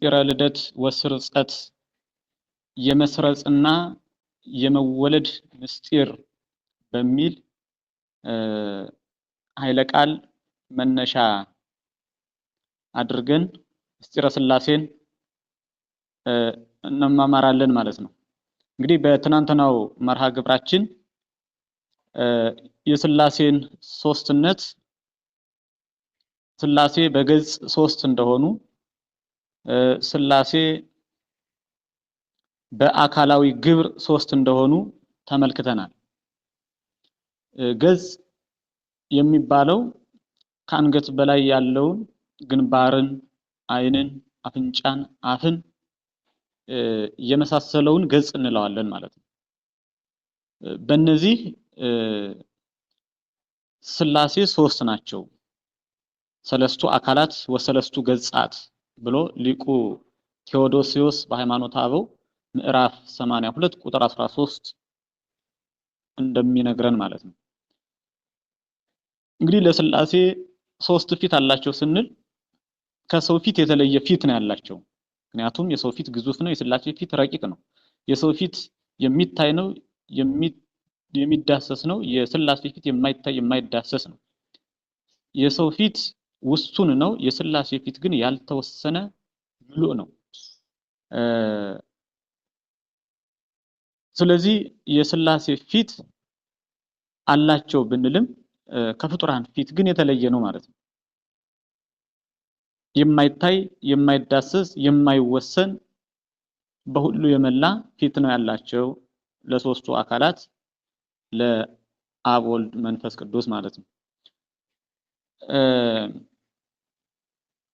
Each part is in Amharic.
ምስጢረ ልደት ወስርጸት የመስረጽና የመወለድ ምስጢር በሚል ኃይለ ቃል መነሻ አድርገን ምስጢረ ሥላሴን እንማማራለን ማለት ነው። እንግዲህ በትናንትናው መርሃ ግብራችን የሥላሴን ሶስትነት ሥላሴ በገጽ ሶስት እንደሆኑ ሥላሴ በአካላዊ ግብር ሶስት እንደሆኑ ተመልክተናል። ገጽ የሚባለው ከአንገት በላይ ያለውን ግንባርን፣ ዓይንን፣ አፍንጫን፣ አፍን የመሳሰለውን ገጽ እንለዋለን ማለት ነው። በእነዚህ ሥላሴ ሶስት ናቸው። ሰለስቱ አካላት ወሰለስቱ ገጻት ብሎ ሊቁ ቴዎዶሲዮስ በሃይማኖተ አበው ምዕራፍ 82 ቁጥር 13 እንደሚነግረን ማለት ነው። እንግዲህ ለሥላሴ ሶስት ፊት አላቸው ስንል ከሰው ፊት የተለየ ፊት ነው ያላቸው። ምክንያቱም የሰው ፊት ግዙፍ ነው፣ የሥላሴ ፊት ረቂቅ ነው። የሰው ፊት የሚታይ ነው፣ የሚዳሰስ ነው። የሥላሴ ፊት የማይታይ የማይዳሰስ ነው። የሰው ፊት ውሱን ነው፣ የሥላሴ ፊት ግን ያልተወሰነ ምሉእ ነው። ስለዚህ የሥላሴ ፊት አላቸው ብንልም ከፍጡራን ፊት ግን የተለየ ነው ማለት ነው። የማይታይ የማይዳሰስ የማይወሰን በሁሉ የመላ ፊት ነው ያላቸው ለሶስቱ አካላት ለአብ ወልድ መንፈስ ቅዱስ ማለት ነው።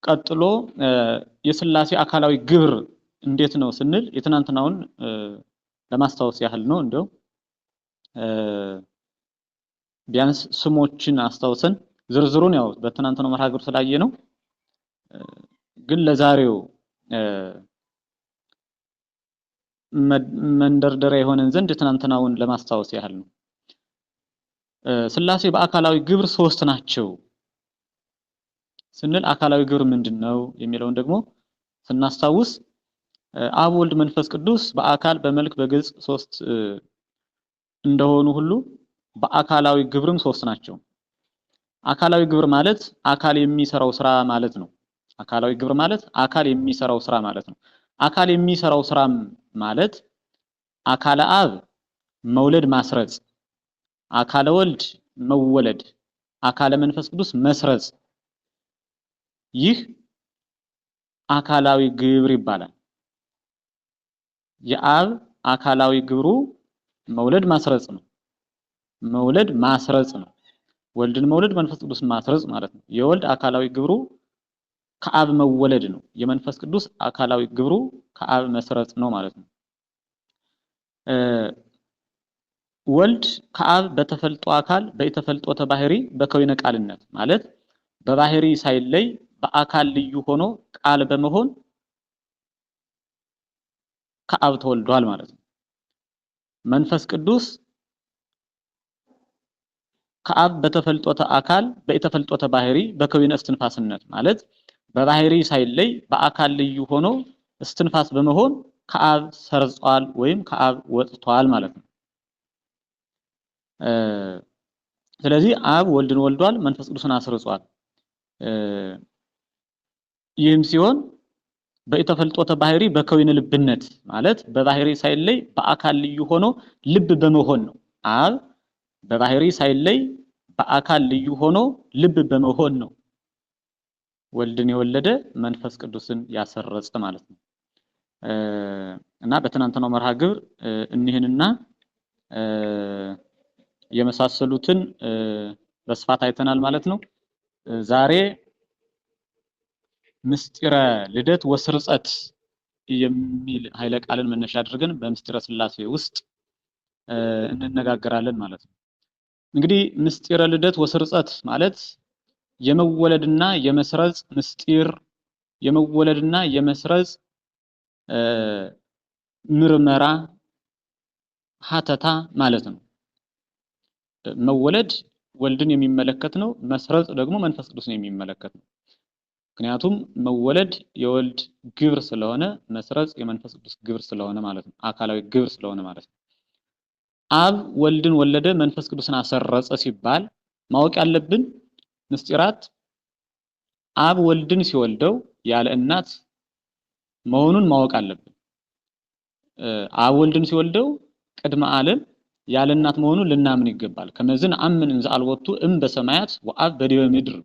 ቀጥሎ የሥላሴ አካላዊ ግብር እንዴት ነው ስንል የትናንትናውን ለማስታወስ ያህል ነው። እንደው ቢያንስ ስሞችን አስታውሰን ዝርዝሩን ያው በትናንትናው መርሃ ግብር ስላየ ነው። ግን ለዛሬው መንደርደሪያ የሆነን ዘንድ ትናንትናውን ለማስታወስ ያህል ነው። ሥላሴ በአካላዊ ግብር ሶስት ናቸው ስንል አካላዊ ግብር ምንድነው የሚለውን ደግሞ ስናስታውስ አብ ወልድ መንፈስ ቅዱስ በአካል በመልክ በገጽ ሶስት እንደሆኑ ሁሉ በአካላዊ ግብርም ሶስት ናቸው። አካላዊ ግብር ማለት አካል የሚሰራው ስራ ማለት ነው። አካላዊ ግብር ማለት አካል የሚሰራው ስራ ማለት ነው። አካል የሚሰራው ስራ ማለት አካለ አብ መውለድ ማስረጽ፣ አካለ ወልድ መወለድ፣ አካለ መንፈስ ቅዱስ መስረጽ፣ ይህ አካላዊ ግብር ይባላል። የአብ አካላዊ ግብሩ መውለድ ማስረጽ ነው። መውለድ ማስረጽ ነው። ወልድን መውለድ መንፈስ ቅዱስ ማስረጽ ማለት ነው። የወልድ አካላዊ ግብሩ ከአብ መወለድ ነው። የመንፈስ ቅዱስ አካላዊ ግብሩ ከአብ መስረጽ ነው ማለት ነው። ወልድ ከአብ በተፈልጦ አካል በተፈልጦተ ባህሪ በከዊነ ቃልነት ማለት በባህሪ ሳይለይ በአካል ልዩ ሆኖ ቃል በመሆን ከአብ ተወልዷል ማለት ነው። መንፈስ ቅዱስ ከአብ በተፈልጦተ አካል በተፈልጦተ ባህሪ በከዊነ እስትንፋስነት ማለት በባህሪ ሳይለይ በአካል ልዩ ሆኖ እስትንፋስ በመሆን ከአብ ሰርጿል ወይም ከአብ ወጥቷል ማለት ነው። ስለዚህ አብ ወልድን ወልዷል፣ መንፈስ ቅዱስን አስርጿል። ይህም ሲሆን በተፈልጦተ ባህሪ በከዊነ ልብነት ማለት በባህሪ ሳይለይ በአካል ልዩ ሆኖ ልብ በመሆን ነው። አብ በባህሪ ሳይለይ በአካል ልዩ ሆኖ ልብ በመሆን ነው ወልድን የወለደ መንፈስ ቅዱስን ያሰረጸ ማለት ነው። እና በትናንትናው መርሃ ግብር እኒህንና የመሳሰሉትን በስፋት አይተናል ማለት ነው። ዛሬ ምስጢረ ልደት ወስርጸት የሚል ኃይለ ቃልን መነሻ አድርገን በምስጢረ ሥላሴ ውስጥ እንነጋገራለን ማለት ነው። እንግዲህ ምስጢረ ልደት ወስርጸት ማለት የመወለድና የመስረጽ ምስጢር፣ የመወለድና የመስረጽ ምርመራ ሀተታ ማለት ነው። መወለድ ወልድን የሚመለከት ነው። መስረጽ ደግሞ መንፈስ ቅዱስን የሚመለከት ነው። ምክንያቱም መወለድ የወልድ ግብር ስለሆነ መስረጽ የመንፈስ ቅዱስ ግብር ስለሆነ ማለት ነው። አካላዊ ግብር ስለሆነ ማለት ነው። አብ ወልድን ወለደ መንፈስ ቅዱስን አሰረጸ ሲባል ማወቅ ያለብን ምስጢራት አብ ወልድን ሲወልደው ያለ እናት መሆኑን ማወቅ አለብን። አብ ወልድን ሲወልደው ቅድመ ዓለም ያለ እናት መሆኑን ልናምን ይገባል። ከመዝን አምን እንዘ አልወቱ በሰማያት ወአብ በዲበ ምድር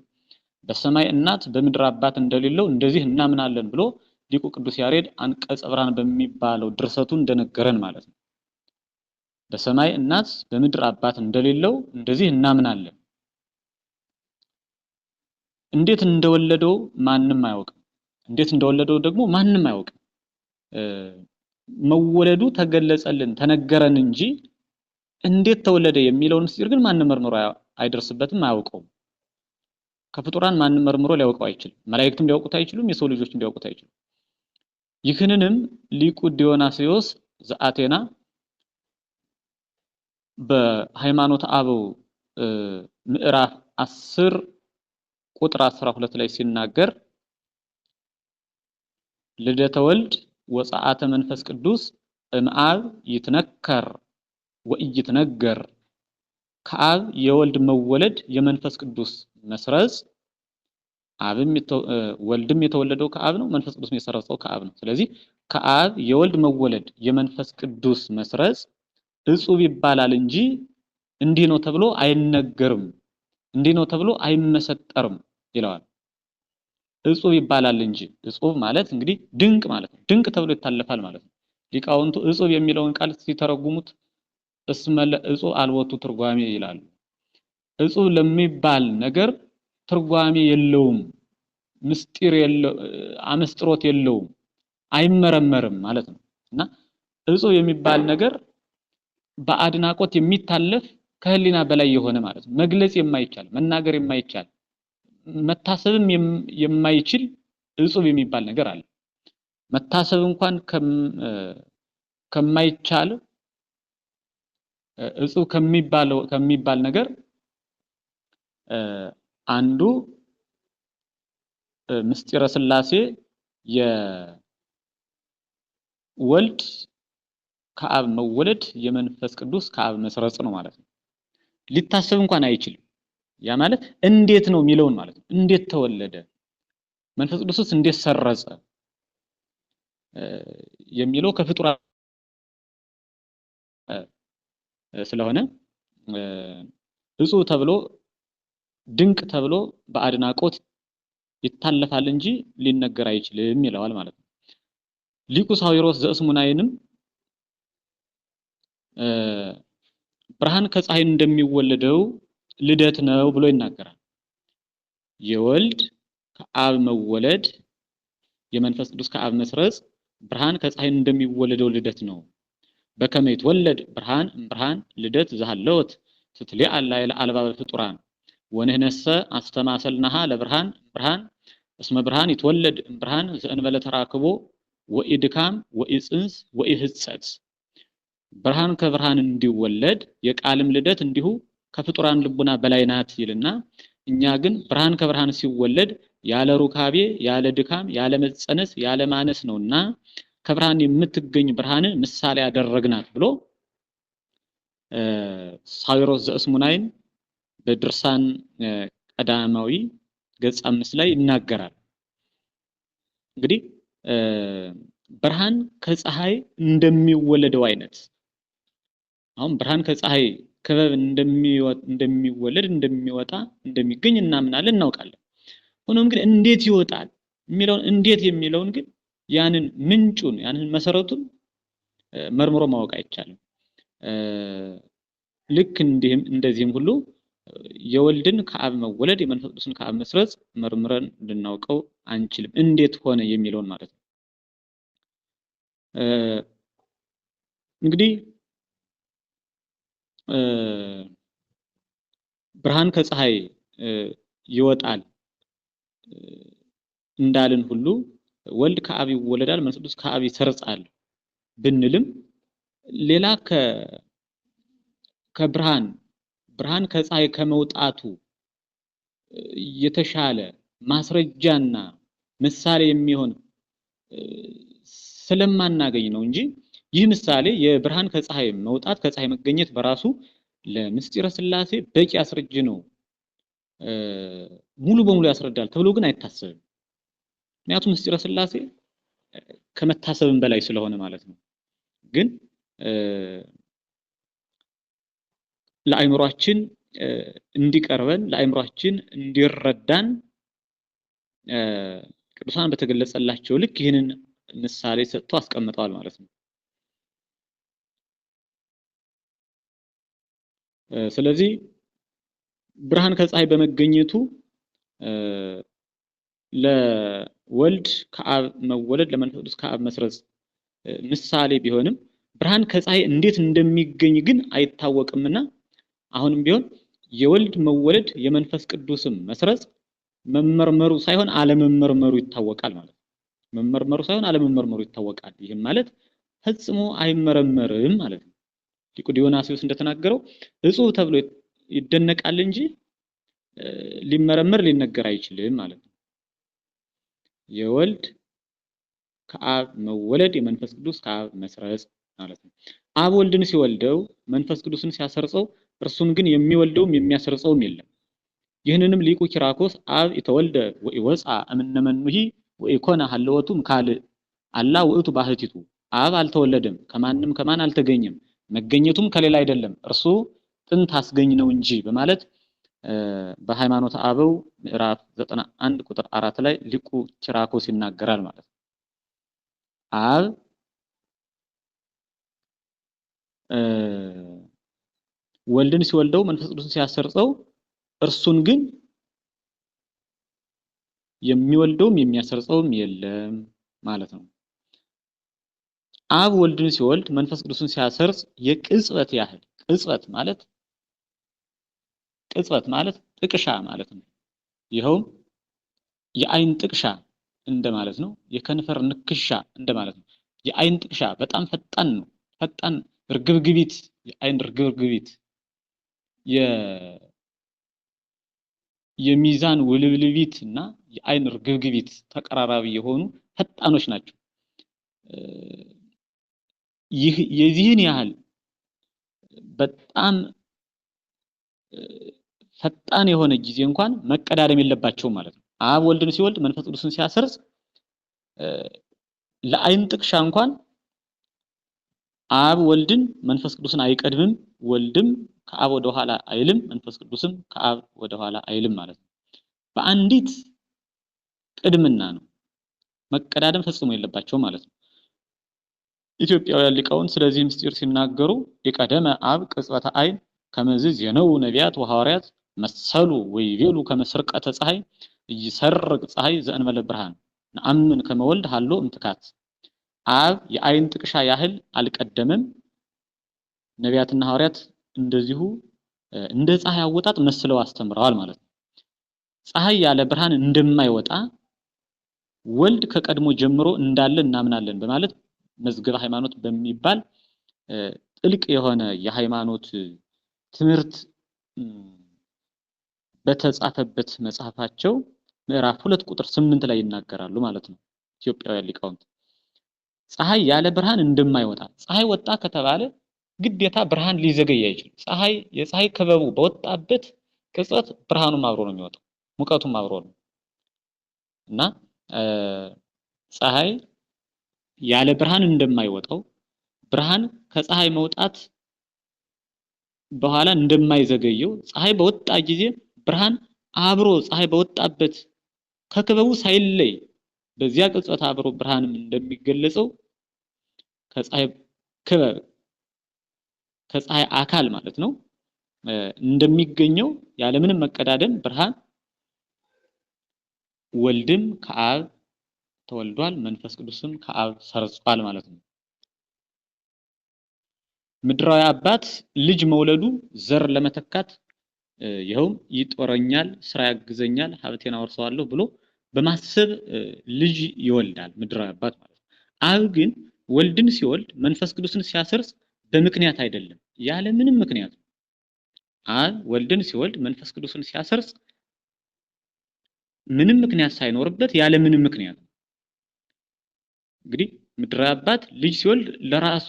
በሰማይ እናት በምድር አባት እንደሌለው እንደዚህ እናምናለን ብሎ ሊቁ ቅዱስ ያሬድ አንቀጸ ብርሃን በሚባለው ድርሰቱ እንደነገረን ማለት ነው። በሰማይ እናት በምድር አባት እንደሌለው እንደዚህ እናምናለን። እንዴት እንደወለደው ማንም አያውቅም። እንዴት እንደወለደው ደግሞ ማንም አያውቅም። መወለዱ ተገለጸልን ተነገረን እንጂ እንዴት ተወለደ የሚለውን ምስጢር ግን ማንም መርምሮ አይደርስበትም፣ አያውቀውም። ከፍጡራን ማንም መርምሮ ሊያውቀው አይችልም። መላእክትም ሊያውቁት አይችሉም፣ የሰው ልጆችም ሊያውቁት አይችሉም። ይህንንም ሊቁ ዲዮናስዮስ ዘአቴና በሃይማኖተ አበው ምዕራፍ 10 ቁጥር 12 ላይ ሲናገር ልደተ ወልድ ወፀአተ መንፈስ ቅዱስ እምአብ ይትነከር ወኢይትነገር ከአብ የወልድ መወለድ የመንፈስ ቅዱስ መስረጽ ወልድም የተወለደው ከአብ ነው፣ መንፈስ ቅዱስ የሰረጸው ከአብ ነው። ስለዚህ ከአብ የወልድ መወለድ የመንፈስ ቅዱስ መስረጽ እጹብ ይባላል እንጂ እንዲህ ነው ተብሎ አይነገርም፣ እንዲህ ነው ተብሎ አይመሰጠርም ይለዋል። እጹብ ይባላል እንጂ እጹብ ማለት እንግዲህ ድንቅ ማለት ነው። ድንቅ ተብሎ ይታለፋል ማለት ነው። ሊቃውንቱ እጹብ የሚለውን ቃል ሲተረጉሙት እስመ ለእጹብ አልቦቱ ትርጓሜ ይላሉ። እጹብ ለሚባል ነገር ትርጓሜ የለውም፣ ምስጢር የለው፣ አመስጥሮት የለውም፣ አይመረመርም ማለት ነው። እና እጹብ የሚባል ነገር በአድናቆት የሚታለፍ ከህሊና በላይ የሆነ ማለት ነው። መግለጽ የማይቻል መናገር የማይቻል መታሰብም የማይችል እጹብ የሚባል ነገር አለ። መታሰብ እንኳን ከማይቻል እጹብ ከሚባል ነገር አንዱ ምስጢረ ሥላሴ የወልድ ከአብ መወለድ የመንፈስ ቅዱስ ከአብ መስረጽ ነው ማለት ነው። ሊታሰብ እንኳን አይችልም። ያ ማለት እንዴት ነው የሚለውን ማለት ነው። እንዴት ተወለደ መንፈስ ቅዱስስ እንዴት ሰረጸ የሚለው ከፍጡራን ስለሆነ እጹብ ተብሎ ድንቅ ተብሎ በአድናቆት ይታለፋል እንጂ ሊነገር አይችልም ይለዋል ማለት ነው። ሊቁ ሳዊሮስ ዘእስሙናይንም ብርሃን ከፀሐይ እንደሚወለደው ልደት ነው ብሎ ይናገራል። የወልድ ከአብ መወለድ የመንፈስ ቅዱስ ከአብ መስረጽ ብርሃን ከፀሐይ እንደሚወለደው ልደት ነው። በከመ ይትወለድ ብርሃን እምብርሃን ልደት ዘሃለወት ትትሊዓል ላዕለ አልባበ ፍጡራን ወንህነሰ አስተማሰልናሃ ለብርሃን ብርሃን እስመ ብርሃን ይትወለድ እምብርሃን ዘእንበለ ተራክቦ ወኢድካም ወኢጽንስ ወኢህጸት ብርሃን ከብርሃን እንዲወለድ የቃልም ልደት እንዲሁ ከፍጡራን ልቡና በላይ ናት ይልና እኛ ግን ብርሃን ከብርሃን ሲወለድ ያለ ሩካቤ ያለ ድካም ያለ መጸነስ ያለ ማነስ ነውና ከብርሃን የምትገኝ ብርሃን ምሳሌ ያደረግናት ብሎ ሳዊሮስ ዘእስሙናይን በድርሳን ቀዳማዊ ገጽ 5 ላይ ይናገራል። እንግዲህ ብርሃን ከፀሐይ እንደሚወለደው አይነት አሁን ብርሃን ከፀሐይ ክበብ እንደሚወለድ እንደሚወጣ እንደሚገኝ እናምናለን እናውቃለን። ሆኖም ግን እንዴት ይወጣል የሚለውን እንዴት የሚለውን ግን ያንን ምንጩን ያንን መሰረቱን መርምሮ ማወቅ አይቻልም። ልክ እንደዚህም ሁሉ የወልድን ከአብ መወለድ የመንፈስ ቅዱስን ከአብ መስረጽ መርምረን እንድናውቀው አንችልም። እንዴት ሆነ የሚለውን ማለት ነው። እንግዲህ ብርሃን ከፀሐይ ይወጣል እንዳልን ሁሉ ወልድ ከአብ ይወለዳል መንፈስ ቅዱስ ከአብ ይሰርጻል ብንልም ሌላ ከብርሃን ከፀሐይ ከመውጣቱ የተሻለ ማስረጃና ምሳሌ የሚሆን ስለማናገኝ ነው እንጂ ይህ ምሳሌ የብርሃን ከፀሐይ መውጣት ከፀሐይ መገኘት በራሱ ለምስጢረ ሥላሴ በቂ አስረጅ ነው ሙሉ በሙሉ ያስረዳል ተብሎ ግን አይታሰብም። ምክንያቱም ምስጢረ ሥላሴ ከመታሰብም በላይ ስለሆነ ማለት ነው። ግን ለአእምሯችን እንዲቀርበን ለአእምሯችን እንዲረዳን ቅዱሳን በተገለጸላቸው ልክ ይህንን ምሳሌ ሰጥቶ አስቀምጠዋል ማለት ነው። ስለዚህ ብርሃን ከፀሐይ በመገኘቱ ለወልድ ከአብ መወለድ ለመንፈስ ቅዱስ ከአብ መስረጽ ምሳሌ ቢሆንም ብርሃን ከፀሐይ እንዴት እንደሚገኝ ግን አይታወቅምና አሁንም ቢሆን የወልድ መወለድ የመንፈስ ቅዱስም መስረጽ መመርመሩ ሳይሆን አለመመርመሩ ይታወቃል ማለት ነው። መመርመሩ ሳይሆን አለመመርመሩ ይታወቃል። ይህም ማለት ፈጽሞ አይመረመርም ማለት ነው። ሊቁ ዲዮናስዮስ እንደተናገረው እጹብ ተብሎ ይደነቃል እንጂ ሊመረመር ሊነገር አይችልም ማለት ነው። የወልድ ከአብ መወለድ የመንፈስ ቅዱስ ከአብ መስረጽ ማለት ነው። አብ ወልድን ሲወልደው መንፈስ ቅዱስን ሲያሰርጸው እርሱን ግን የሚወልደውም የሚያሰርጸውም የለም። ይህንንም ሊቁ ኪራኮስ አብ የተወልደ ወይወፃ እምነመኑሂ ወኢኮነ ሀለወቱም ካል አላ ውእቱ ባህቲቱ አብ አልተወለደም ከማንም ከማን አልተገኘም መገኘቱም ከሌላ አይደለም እርሱ ጥንት አስገኝ ነው እንጂ በማለት በሃይማኖተ አበው ምዕራፍ 91 ቁጥር 4 ላይ ሊቁ ኪራኮስ ይናገራል ማለት ነው። አብ ወልድን ሲወልደው መንፈስ ቅዱስን ሲያሰርጸው እርሱን ግን የሚወልደውም የሚያሰርጸውም የለም ማለት ነው። አብ ወልድን ሲወልድ መንፈስ ቅዱስን ሲያሰርጽ የቅጽበት ያህል ቅጽበት ማለት ጥቅሻ ማለት ነው። ይኸውም የአይን ጥቅሻ እንደማለት ነው። የከንፈር ንክሻ እንደማለት ነው። የአይን ጥቅሻ በጣም ፈጣን ነው። ፈጣን እርግብግቢት የአይን እርግብግቢት የሚዛን ውልብልቢት እና የአይን እርግብግቢት ተቀራራቢ የሆኑ ፈጣኖች ናቸው። የዚህን ያህል በጣም ፈጣን የሆነ ጊዜ እንኳን መቀዳደም የለባቸውም ማለት ነው። አብ ወልድን ሲወልድ መንፈስ ቅዱስን ሲያሰርጽ ለአይን ጥቅሻ እንኳን አብ ወልድን መንፈስ ቅዱስን አይቀድምም፣ ወልድም ከአብ ወደ ኋላ አይልም፣ መንፈስ ቅዱስም ከአብ ወደ ኋላ አይልም ማለት ነው። በአንዲት ቅድምና ነው። መቀዳደም ፈጽሞ የለባቸውም ማለት ነው። ኢትዮጵያውያን ሊቃውንት ስለዚህ ምስጢር ሲናገሩ የቀደመ አብ ቅጽበተ አይን ከመዝዝ የነው ነቢያት ወሐዋርያት መሰሉ ወይቤሉ ከመስርቀተ ፀሐይ ይሰርቅ ፀሐይ ዘእንበለ ብርሃን ነአምን ከመወልድ ሃሎ እምትካት። አብ የአይን ጥቅሻ ያህል አልቀደመም። ነቢያትና ሐዋርያት እንደዚሁ እንደ ፀሐይ አወጣጥ መስለው አስተምረዋል ማለት ነው። ፀሐይ ያለ ብርሃን እንደማይወጣ ወልድ ከቀድሞ ጀምሮ እንዳለ እናምናለን በማለት መዝገበ ሃይማኖት በሚባል ጥልቅ የሆነ የሃይማኖት ትምህርት በተጻፈበት መጽሐፋቸው ምዕራፍ 2 ቁጥር 8 ላይ ይናገራሉ ማለት ነው። ኢትዮጵያውያን ሊቃውንት ፀሐይ ያለ ብርሃን እንደማይወጣ ፀሐይ ወጣ ከተባለ ግዴታ ብርሃን ሊዘገይ አይችልም። የፀሐይ ክበቡ በወጣበት ቅጽበት ብርሃኑም አብሮ ነው የሚወጣው፣ ሙቀቱም አብሮ ነው እና ፀሐይ ያለ ብርሃን እንደማይወጣው ብርሃን ከፀሐይ መውጣት በኋላ እንደማይዘገየው ፀሐይ በወጣ ጊዜ ብርሃን አብሮ ፀሐይ በወጣበት ከክበቡ ሳይለይ በዚያ ቅጽበት አብሮ ብርሃንም እንደሚገለጸው ከፀሐይ ክበብ ከፀሐይ አካል ማለት ነው እንደሚገኘው ያለምንም መቀዳደም ብርሃን ወልድም ከአብ ተወልዷል፣ መንፈስ ቅዱስም ከአብ ሰርጿል ማለት ነው። ምድራዊ አባት ልጅ መውለዱ ዘር ለመተካት ይኸውም ይጦረኛል፣ ስራ ያግዘኛል፣ ሀብቴን አወርሰዋለሁ ብሎ በማሰብ ልጅ ይወልዳል ምድራዊ አባት ማለት ነው። አብ ግን ወልድን ሲወልድ መንፈስ ቅዱስን ሲያሰርጽ በምክንያት አይደለም፣ ያለ ምንም ምክንያት። አብ ወልድን ሲወልድ መንፈስ ቅዱስን ሲያሰርጽ ምንም ምክንያት ሳይኖርበት ያለ ምንም ምክንያት እንግዲህ ምድራዊ አባት ልጅ ሲወልድ ለራሱ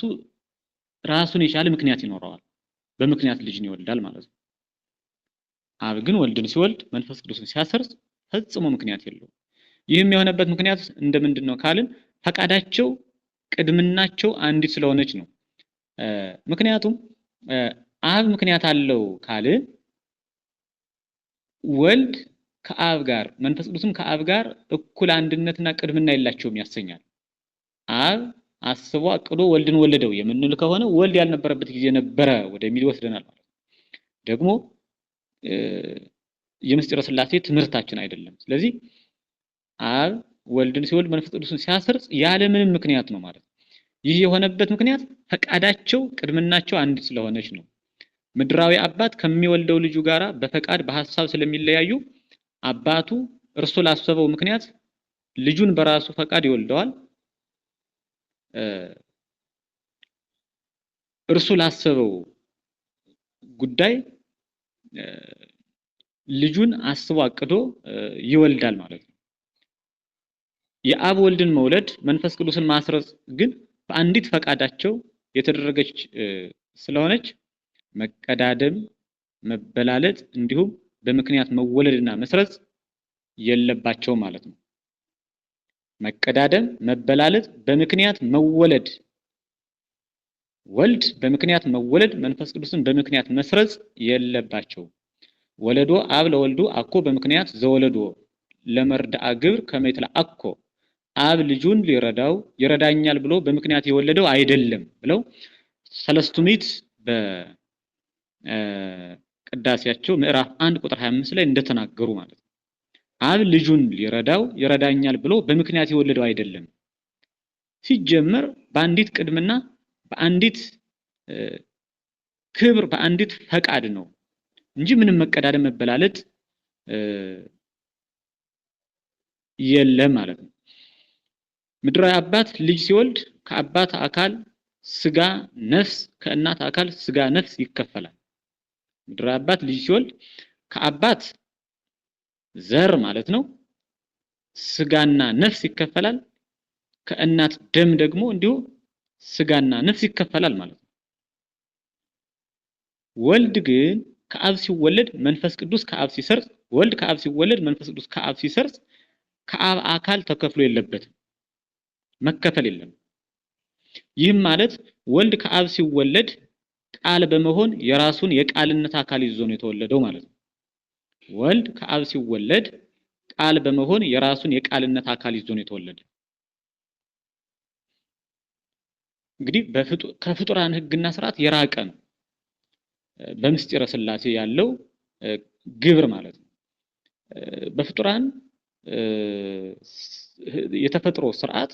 ራሱን የቻለ ምክንያት ይኖረዋል። በምክንያት ልጅን ይወልዳል ማለት ነው። አብ ግን ወልድን ሲወልድ መንፈስ ቅዱስን ሲያሰርጽ ፈጽሞ ምክንያት የለውም። ይህም የሆነበት ምክንያት እንደምንድነው ካልን ፈቃዳቸው ቅድምናቸው አንዲት ስለሆነች ነው። ምክንያቱም አብ ምክንያት አለው ካልን ወልድ ከአብ ጋር መንፈስ ቅዱስም ከአብ ጋር እኩል አንድነትና ቅድምና የላቸውም ያሰኛል። አብ አስቦ አቅዶ ወልድን ወለደው የምንል ከሆነ ወልድ ያልነበረበት ጊዜ ነበረ ወደሚል ይወስደናል ማለት ነው። ደግሞ የምስጢረ ሥላሴ ትምህርታችን አይደለም። ስለዚህ አብ ወልድን ሲወልድ መንፈስ ቅዱስን ሲያሰርጽ ያለ ምንም ምክንያት ነው ማለት ነው። ይህ የሆነበት ምክንያት ፈቃዳቸው ቅድምናቸው አንድ ስለሆነች ነው። ምድራዊ አባት ከሚወልደው ልጁ ጋራ በፈቃድ በሐሳብ ስለሚለያዩ አባቱ እርሱ ላሰበው ምክንያት ልጁን በራሱ ፈቃድ ይወልደዋል። እርሱ ላሰበው ጉዳይ ልጁን አስቦ አቅዶ ይወልዳል ማለት ነው። የአብ ወልድን መውለድ መንፈስ ቅዱስን ማስረጽ ግን በአንዲት ፈቃዳቸው የተደረገች ስለሆነች መቀዳደም፣ መበላለጥ እንዲሁም በምክንያት መወለድና መስረጽ የለባቸው ማለት ነው። መቀዳደም፣ መበላለጥ፣ በምክንያት መወለድ ወልድ በምክንያት መወለድ መንፈስ ቅዱስን በምክንያት መስረጽ የለባቸው። ወለዶ አብ ለወልዱ አኮ በምክንያት ዘወለዶ ለመርዳአ ግብር ከመይትላ አኮ አብ ልጁን ሊረዳው ይረዳኛል ብሎ በምክንያት የወለደው አይደለም ብለው ሰለስቱ ምዕት በቅዳሴያቸው ምዕራፍ 1 ቁጥር 25 ላይ እንደተናገሩ ማለት ነው። አብ ልጁን ሊረዳው ይረዳኛል ብሎ በምክንያት የወለደው አይደለም። ሲጀመር በአንዲት ቅድምና በአንዲት ክብር በአንዲት ፈቃድ ነው እንጂ ምንም መቀዳደም መበላለጥ የለም ማለት ነው። ምድራዊ አባት ልጅ ሲወልድ ከአባት አካል ስጋ ነፍስ ከእናት አካል ስጋ ነፍስ ይከፈላል። ምድራዊ አባት ልጅ ሲወልድ ከአባት ዘር ማለት ነው ስጋና ነፍስ ይከፈላል። ከእናት ደም ደግሞ እንዲሁ ስጋና ነፍስ ይከፈላል ማለት ነው። ወልድ ግን ከአብ ሲወለድ መንፈስ ቅዱስ ከአብ ሲሰርጽ ወልድ ከአብ ሲወለድ መንፈስ ቅዱስ ከአብ ሲሰርጽ ከአብ አካል ተከፍሎ የለበትም፣ መከፈል የለም። ይህም ማለት ወልድ ከአብ ሲወለድ ቃል በመሆን የራሱን የቃልነት አካል ይዞ ነው የተወለደው ማለት ነው። ወልድ ከአብ ሲወለድ ቃል በመሆን የራሱን የቃልነት አካል ይዞ ነው የተወለደ። እንግዲህ ከፍጡራን ሕግና ስርዓት የራቀ ነው በምስጢረ ሥላሴ ያለው ግብር ማለት ነው። በፍጡራን የተፈጥሮ ስርዓት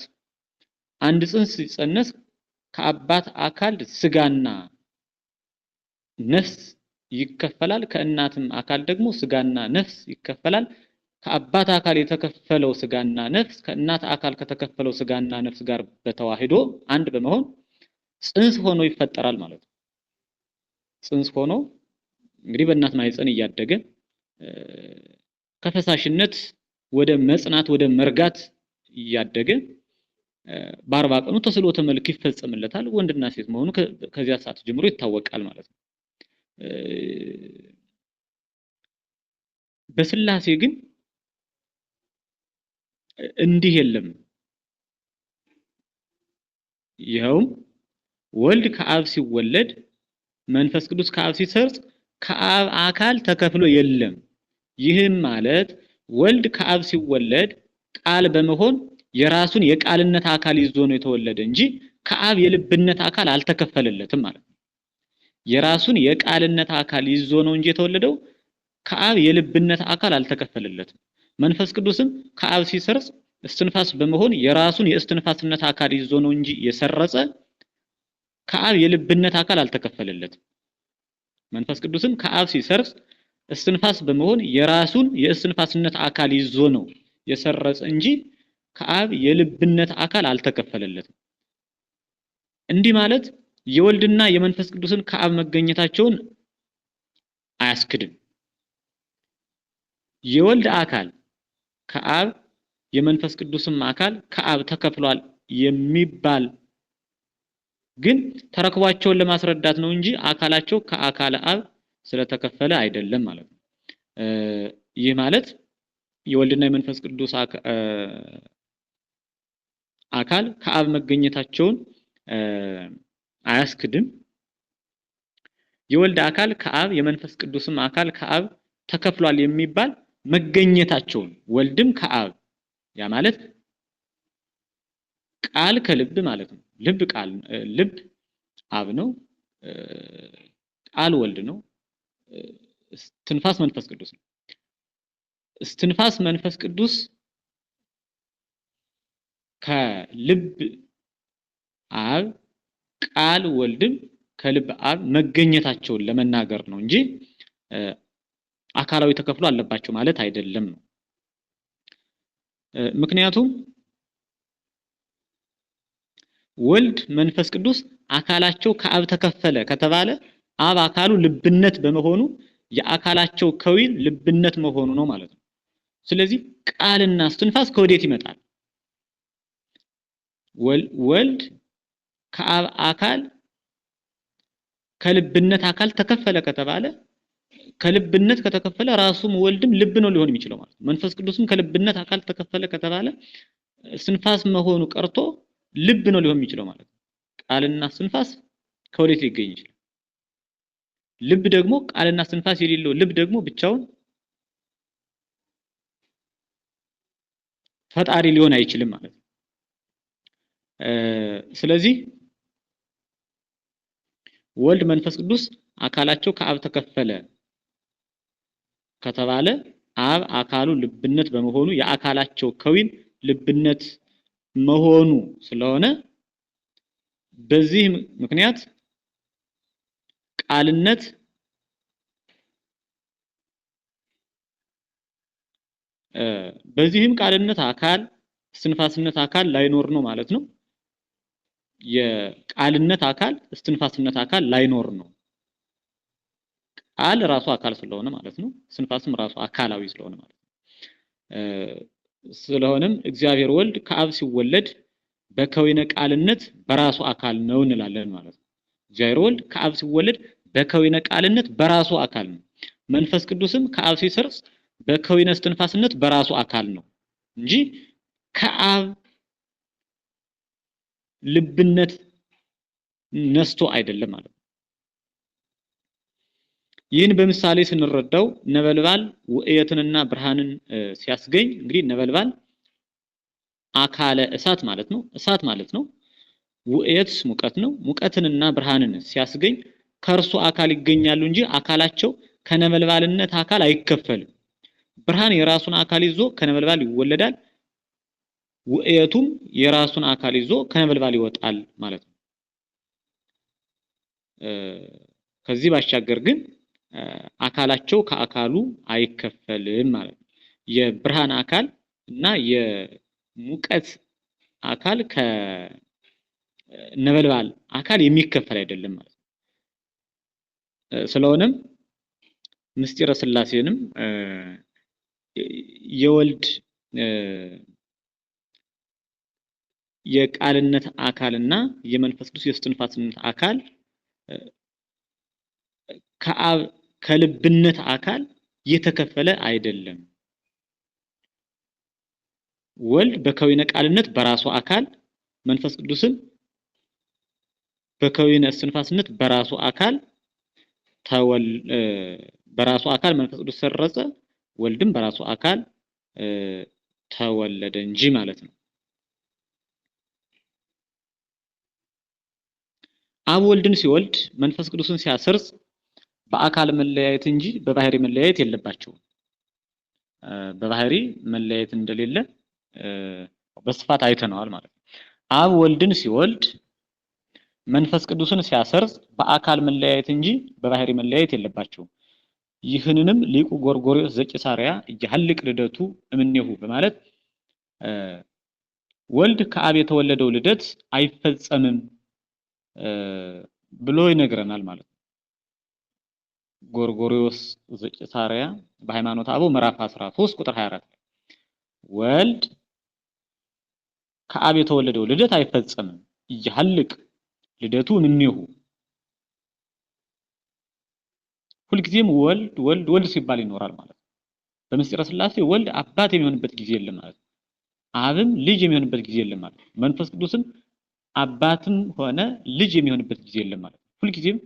አንድ ጽንስ ሲጸነስ ከአባት አካል ስጋና ነፍስ ይከፈላል፣ ከእናትም አካል ደግሞ ስጋና ነፍስ ይከፈላል። ከአባት አካል የተከፈለው ስጋና ነፍስ ከእናት አካል ከተከፈለው ስጋና ነፍስ ጋር በተዋህዶ አንድ በመሆን ጽንስ ሆኖ ይፈጠራል ማለት ነው። ጽንስ ሆኖ እንግዲህ በእናት ማህፀን እያደገ ከፈሳሽነት ወደ መጽናት ወደ መርጋት እያደገ በ40 ቀኑ ተስሎተ መልክ ይፈጸምለታል። ወንድና ሴት መሆኑ ከዚያ ሰዓት ጀምሮ ይታወቃል ማለት ነው። በሥላሴ ግን እንዲህ የለም። ይኸውም ወልድ ከአብ ሲወለድ መንፈስ ቅዱስ ከአብ ሲሰርጽ ከአብ አካል ተከፍሎ የለም። ይህም ማለት ወልድ ከአብ ሲወለድ ቃል በመሆን የራሱን የቃልነት አካል ይዞ ነው የተወለደ እንጂ ከአብ የልብነት አካል አልተከፈለለትም ማለት ነው። የራሱን የቃልነት አካል ይዞ ነው እንጂ የተወለደው ከአብ የልብነት አካል አልተከፈለለትም። መንፈስ ቅዱስም ከአብ ሲሰርጽ እስትንፋስ በመሆን የራሱን የእስትንፋስነት አካል ይዞ ነው እንጂ የሰረጸ ከአብ የልብነት አካል አልተከፈለለትም። መንፈስ ቅዱስም ከአብ ሲሰርጽ እስትንፋስ በመሆን የራሱን የእስትንፋስነት አካል ይዞ ነው የሰረጸ እንጂ ከአብ የልብነት አካል አልተከፈለለትም። እንዲህ ማለት የወልድና የመንፈስ ቅዱስን ከአብ መገኘታቸውን አያስክድም። የወልድ አካል ከአብ የመንፈስ ቅዱስም አካል ከአብ ተከፍሏል የሚባል ግን ተረክቧቸውን ለማስረዳት ነው እንጂ አካላቸው ከአካለ አብ ስለተከፈለ አይደለም ማለት ነው። ይህ ማለት የወልድና የመንፈስ ቅዱስ አካል ከአብ መገኘታቸውን አያስክድም። የወልድ አካል ከአብ የመንፈስ ቅዱስም አካል ከአብ ተከፍሏል የሚባል መገኘታቸውን ወልድም ከአብ ያ ማለት ቃል ከልብ ማለት ነው። ልብ አብ ነው። ቃል ወልድ ነው። እስትንፋስ መንፈስ ቅዱስ ነው። እስትንፋስ መንፈስ ቅዱስ ከልብ አብ ቃል ወልድም ከልብ አብ መገኘታቸውን ለመናገር ነው እንጂ አካላዊ ተከፍሎ አለባቸው ማለት አይደለም ነው። ምክንያቱም ወልድ መንፈስ ቅዱስ አካላቸው ከአብ ተከፈለ ከተባለ አብ አካሉ ልብነት በመሆኑ የአካላቸው ከዊን ልብነት መሆኑ ነው ማለት ነው። ስለዚህ ቃልና እስትንፋስ ከወዴት ይመጣል? ወልድ ከአብ አካል ከልብነት አካል ተከፈለ ከተባለ ከልብነት ከተከፈለ ራሱም ወልድም ልብ ነው ሊሆን የሚችለው ማለት ነው። መንፈስ ቅዱስም ከልብነት አካል ተከፈለ ከተባለ እስትንፋስ መሆኑ ቀርቶ ልብ ነው ሊሆን የሚችለው ማለት ነው። ቃልና እስትንፋስ ከወዴት ሊገኝ ይችላል? ልብ ደግሞ ቃልና እስትንፋስ የሌለው ልብ ደግሞ ብቻውን ፈጣሪ ሊሆን አይችልም ማለት ነው። ስለዚህ ወልድ መንፈስ ቅዱስ አካላቸው ከአብ ተከፈለ ከተባለ አብ አካሉ ልብነት በመሆኑ የአካላቸው ከዊን ልብነት መሆኑ ስለሆነ በዚህ ምክንያት ቃልነት በዚህም ቃልነት አካል እስትንፋስነት አካል ላይኖር ነው ማለት ነው። የቃልነት አካል እስትንፋስነት አካል ላይኖር ነው። ቃል ራሱ አካል ስለሆነ ማለት ነው። እስትንፋስም ራሱ አካላዊ ስለሆነ ማለት ነው። ስለሆነም እግዚአብሔር ወልድ ከአብ ሲወለድ በከዊነ ቃልነት በራሱ አካል ነው እንላለን ማለት ነው። እግዚአብሔር ወልድ ከአብ ሲወለድ በከዊነ ቃልነት በራሱ አካል ነው። መንፈስ ቅዱስም ከአብ ሲሰርጽ በከዊነ እስትንፋስነት በራሱ አካል ነው እንጂ ከአብ ልብነት ነስቶ አይደለም ማለት ነው። ይህን በምሳሌ ስንረዳው ነበልባል ውእየትንና ብርሃንን ሲያስገኝ እንግዲህ ነበልባል አካለ እሳት ማለት ነው። እሳት ማለት ነው። ውእየት ሙቀት ነው። ሙቀትንና ብርሃንን ሲያስገኝ ከእርሱ አካል ይገኛሉ እንጂ አካላቸው ከነበልባልነት አካል አይከፈልም። ብርሃን የራሱን አካል ይዞ ከነበልባል ይወለዳል። ውእየቱም የራሱን አካል ይዞ ከነበልባል ይወጣል ማለት ነው። ከዚህ ባሻገር ግን አካላቸው ከአካሉ አይከፈልም ማለት ነው። የብርሃን አካል እና የሙቀት አካል ከነበልባል አካል የሚከፈል አይደለም ማለት ነው። ስለሆነም ምስጢረ ሥላሴንም የወልድ የቃልነት አካልና የመንፈስ ቅዱስ የእስትንፋስነት አካል ከአብ ከልብነት አካል የተከፈለ አይደለም። ወልድ በከዊነ ቃልነት በራሱ አካል፣ መንፈስ ቅዱስም በከዊነ እስትንፋስነት በራሱ አካል መንፈስ ቅዱስ ሰረጸ፣ ወልድም በራሱ አካል ተወለደ እንጂ ማለት ነው። አብ ወልድን ሲወልድ መንፈስ ቅዱስን ሲያሰርጽ በአካል መለያየት እንጂ በባህሪ መለያየት የለባቸውም። በባህሪ መለያየት እንደሌለ በስፋት አይተነዋል ማለት ነው። አብ ወልድን ሲወልድ መንፈስ ቅዱስን ሲያሰርጽ በአካል መለያየት እንጂ በባህሪ መለያየት የለባቸውም። ይህንንም ሊቁ ጎርጎርዮስ ዘቂሳርያ እያህልቅ ልደቱ እምኔሁ በማለት ወልድ ከአብ የተወለደው ልደት አይፈጸምም ብሎ ይነግረናል ማለት ነው። ጎርጎርዮስ ዘቂሳርያ በሃይማኖተ አበው ምዕራፍ 13 ቁጥር 24 ወልድ ከአብ የተወለደው ልደት አይፈጸምም። ይሐልቅ ልደቱ እምኔሁ ሁልጊዜም ወልድ ወልድ ወልድ ሲባል ይኖራል ማለት ነው። በምስጢረ ሥላሴ ወልድ አባት የሚሆንበት ጊዜ የለም ማለት ነው። አብም ልጅ የሚሆንበት ጊዜ የለም ማለት ነው። መንፈስ ቅዱስም አባትም ሆነ ልጅ የሚሆንበት ጊዜ የለም ማለት ነው። ሁልጊዜም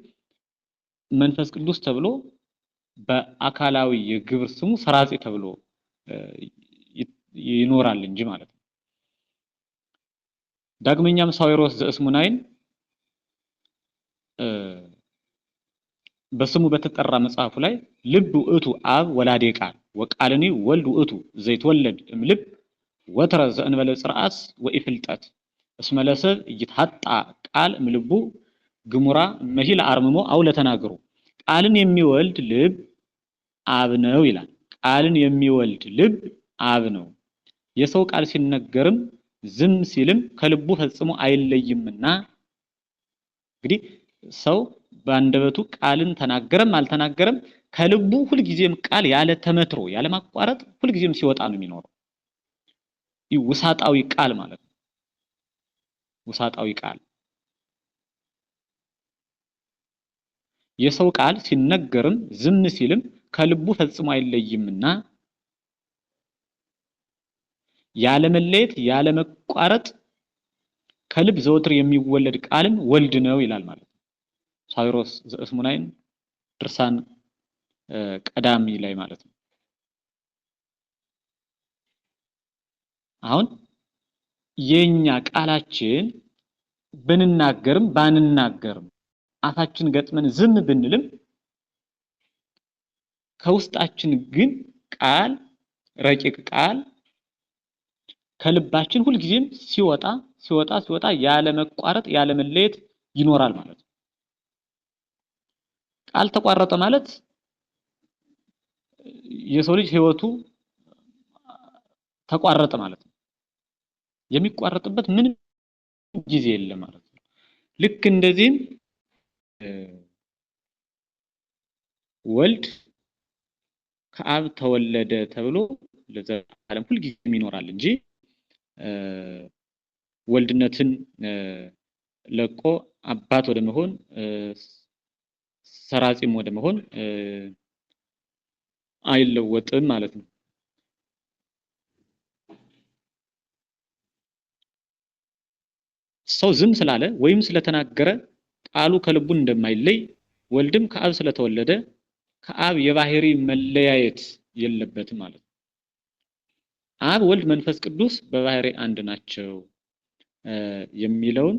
መንፈስ ቅዱስ ተብሎ በአካላዊ የግብር ስሙ ሰራጺ ተብሎ ይኖራል እንጂ ማለት ነው። ዳግመኛም ሳዊሮስ ዘእስሙናይን በስሙ በተጠራ መጽሐፉ ላይ ልብ ውእቱ አብ ወላዴ ቃል ወቃልኒ ወልድ ውእቱ ዘይትወለድ እምልብ ወትረ ዘእንበለ ጽርዓት ወኢፍልጠት እስመ ለሰብ ይትሐጣ ቃል እምልቡ ግሙራ መሂል አርምሞ አው ለተናገሩ ቃልን የሚወልድ ልብ አብ ነው ይላል። ቃልን የሚወልድ ልብ አብ ነው። የሰው ቃል ሲነገርም ዝም ሲልም ከልቡ ፈጽሞ አይለይምና እንግዲህ ሰው በአንደበቱ ቃልን ተናገረም አልተናገረም ከልቡ ሁልጊዜም ቃል ያለ ተመትሮ ያለ ማቋረጥ ሁልጊዜም ሲወጣ ነው የሚኖረው። ውሳጣዊ ቃል ማለት ነው። ውሳጣዊ ቃል የሰው ቃል ሲነገርም ዝም ሲልም ከልቡ ፈጽሞ አይለይምና ያለ መለየት ያለ መቋረጥ ከልብ ዘወትር የሚወለድ ቃልም ወልድ ነው ይላል ማለት ነው። ሳዊሮስ ዘእስሙናይን ድርሳን ቀዳሚ ላይ ማለት ነው። አሁን የኛ ቃላችን ብንናገርም ባንናገርም አፋችን ገጥመን ዝም ብንልም ከውስጣችን ግን ቃል ረቂቅ ቃል ከልባችን ሁልጊዜም ሲወጣ ያለ መቋረጥ ያለ መለየት ይኖራል ማለት ነው። ቃል ተቋረጠ ማለት የሰው ልጅ ህይወቱ ተቋረጠ ማለት ነው። የሚቋረጥበት ምንም ጊዜ የለም ማለት ነው። ልክ እንደዚህም ወልድ ከአብ ተወለደ ተብሎ ለዘላለም ሁልጊዜም ይኖራል እንጂ ወልድነትን ለቆ አባት ወደ መሆን ሰራጺም ወደ መሆን አይለወጥም ማለት ነው። ሰው ዝም ስላለ ወይም ስለተናገረ ቃሉ ከልቡ እንደማይለይ ወልድም ከአብ ስለተወለደ ከአብ የባህሪ መለያየት የለበትም ማለት ነው። አብ ወልድ መንፈስ ቅዱስ በባህሪ አንድ ናቸው የሚለውን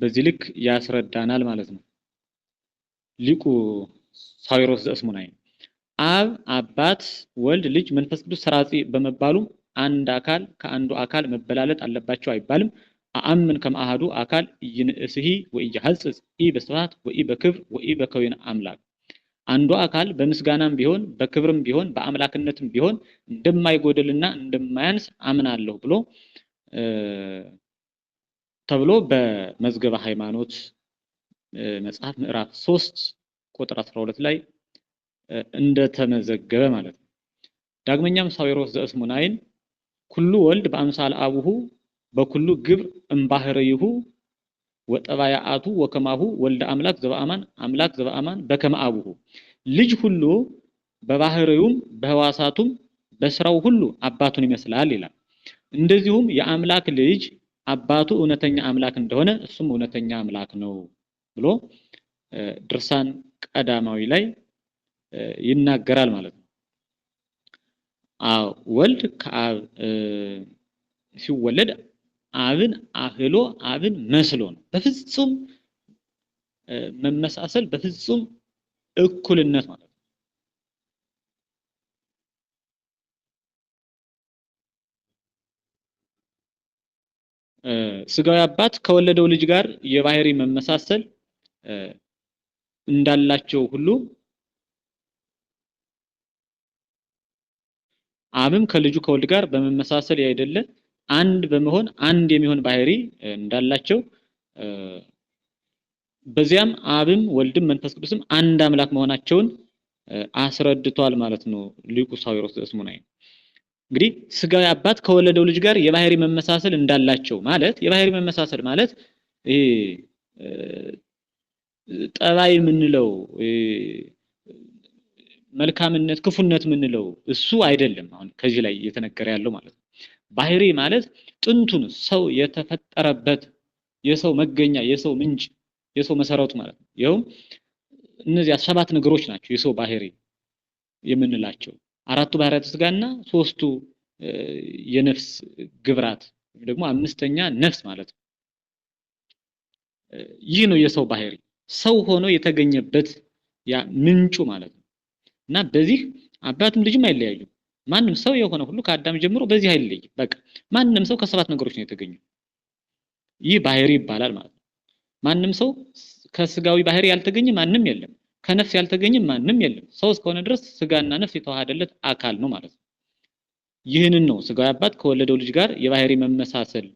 በዚህ ልክ ያስረዳናል ማለት ነው። ሊቁ ሳዊሮስ ዘእስሙናይን አብ አባት ወልድ ልጅ መንፈስ ቅዱስ ሰራጺ በመባሉ አንድ አካል ከአንዱ አካል መበላለጥ አለባቸው አይባልም። አአምን ከመአሃዱ አካል ይንእስሂ ወይሐጽጽ ኢ በስብሐት ወኢ በክብር ወኢ በከዊነ አምላክ አንዱ አካል በምስጋናም ቢሆን በክብርም ቢሆን በአምላክነትም ቢሆን እንደማይጎደልና እንደማያንስ አምናለሁ ተብሎ በመዝገበ ሃይማኖት መጽሐፍ ምዕራፍ 3 ቁጥር 12 ላይ እንደተመዘገበ ማለት ነው። ዳግመኛም ሳዊሮስ ዘእስሙናይን ኩሉ ወልድ በአምሳለ አቡሁ በኩሉ ግብር እምባህረይሁ ወጠባያአቱ ወከማሁ ወልደ አምላክ ዘበአማን አምላክ ዘበአማን በከመ አቡሁ ልጅ ሁሉ በባህሪውም በህዋሳቱም በስራው ሁሉ አባቱን ይመስላል ይላል። እንደዚሁም የአምላክ ልጅ አባቱ እውነተኛ አምላክ እንደሆነ እሱም እውነተኛ አምላክ ነው ብሎ ድርሳን ቀዳማዊ ላይ ይናገራል ማለት ነው። ወልድ ከአብ ሲወለድ አብን አህሎ አብን መስሎ ነው። በፍጹም መመሳሰል በፍጹም እኩልነት ማለት ነው። ስጋዊ አባት ከወለደው ልጅ ጋር የባህሪ መመሳሰል እንዳላቸው ሁሉ አብም ከልጁ ከወልድ ጋር በመመሳሰል ያይደለ አንድ በመሆን አንድ የሚሆን ባህሪ እንዳላቸው በዚያም አብም ወልድም መንፈስ ቅዱስም አንድ አምላክ መሆናቸውን አስረድቷል ማለት ነው ሊቁ ሳዊሮስ ዘእስሙናይ። እንግዲህ ስጋዊ አባት ከወለደው ልጅ ጋር የባህሪ መመሳሰል እንዳላቸው ማለት የባህሪ መመሳሰል ማለት ይሄ ጠባይ የምንለው መልካምነት ክፉነት የምንለው እሱ አይደለም። አሁን ከዚህ ላይ እየተነገረ ያለው ማለት ነው። ባህሪ ማለት ጥንቱን ሰው የተፈጠረበት የሰው መገኛ የሰው ምንጭ የሰው መሰረቱ ማለት ነው። ይኸውም እነዚህ 7 ነገሮች ናቸው የሰው ባህሪ የምንላቸው። 4ቱ ባህሪያተ ስጋና 3ቱ የነፍስ ግብራት ደግሞ 5ኛ ነፍስ ማለት ነው። ይህ ነው የሰው ባህሪ ሰው ሆኖ የተገኘበት ያ ምንጩ ማለት ነው። እና በዚህ አባትም ልጅም አይለያዩም። ማንም ሰው የሆነ ሁሉ ከአዳም ጀምሮ በዚህ አይለይም። በቃ ማንም ሰው ከ7 ነገሮች ነው የተገኘው። ይህ ባህሪ ይባላል ማለት ነው። ማንም ሰው ከስጋዊ ባህሪ ያልተገኘ ማንም የለም። ከነፍስ ያልተገኘ ማንም የለም። ሰው እስከሆነ ድረስ ስጋና ነፍስ የተዋሃደለት አካል ነው ማለት ነው። ይህንን ነው ስጋዊ አባት ከወለደው ልጅ ጋር የባህሪ መመሳሰል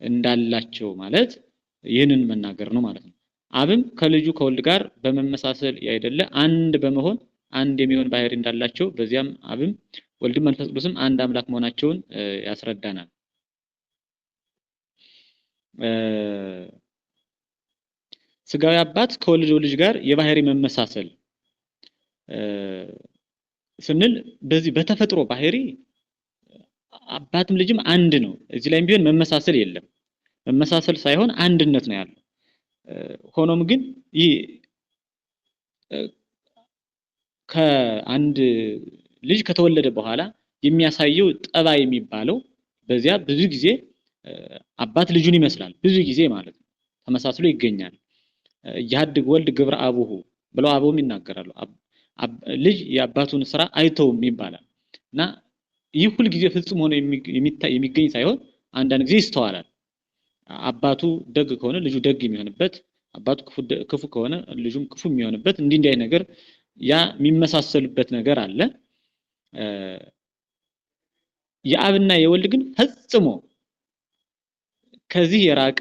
እንዳላቸው ማለት ይህንን መናገር ነው ማለት ነው። አብም ከልጁ ከወልድ ጋር በመመሳሰል ያይደለ አንድ በመሆን አንድ የሚሆን ባህሪ እንዳላቸው በዚያም አብም ወልድም መንፈስ ቅዱስም አንድ አምላክ መሆናቸውን ያስረዳናል። ስጋዊ አባት ከወለደው ልጅ ጋር የባህሪ መመሳሰል ስንል በዚህ በተፈጥሮ ባህሪ አባትም ልጅም አንድ ነው። እዚህ ላይም ቢሆን መመሳሰል የለም። መመሳሰል ሳይሆን አንድነት ነው ያለው። ሆኖም ግን ይህ ከአንድ ልጅ ከተወለደ በኋላ የሚያሳየው ጠባይ የሚባለው በዚያ ብዙ ጊዜ አባት ልጁን ይመስላል። ብዙ ጊዜ ማለት ነው ተመሳስሎ ይገኛል። ያድግ ወልድ ግብረ አቡሁ ብለው አበውም ይናገራሉ። ልጅ የአባቱን ስራ አይተውም ይባላል እና ይህ ሁሉ ጊዜ ፍጹም ሆኖ የሚገኝ ሳይሆን አንዳንድ ጊዜ ይስተዋላል። አባቱ ደግ ከሆነ ልጁ ደግ የሚሆንበት፣ አባቱ ክፉ ከሆነ ልጁም ክፉ የሚሆንበት እንዲህ ነገር ያ የሚመሳሰልበት ነገር አለ። የአብና የወልድ ግን ፈጽሞ ከዚህ የራቀ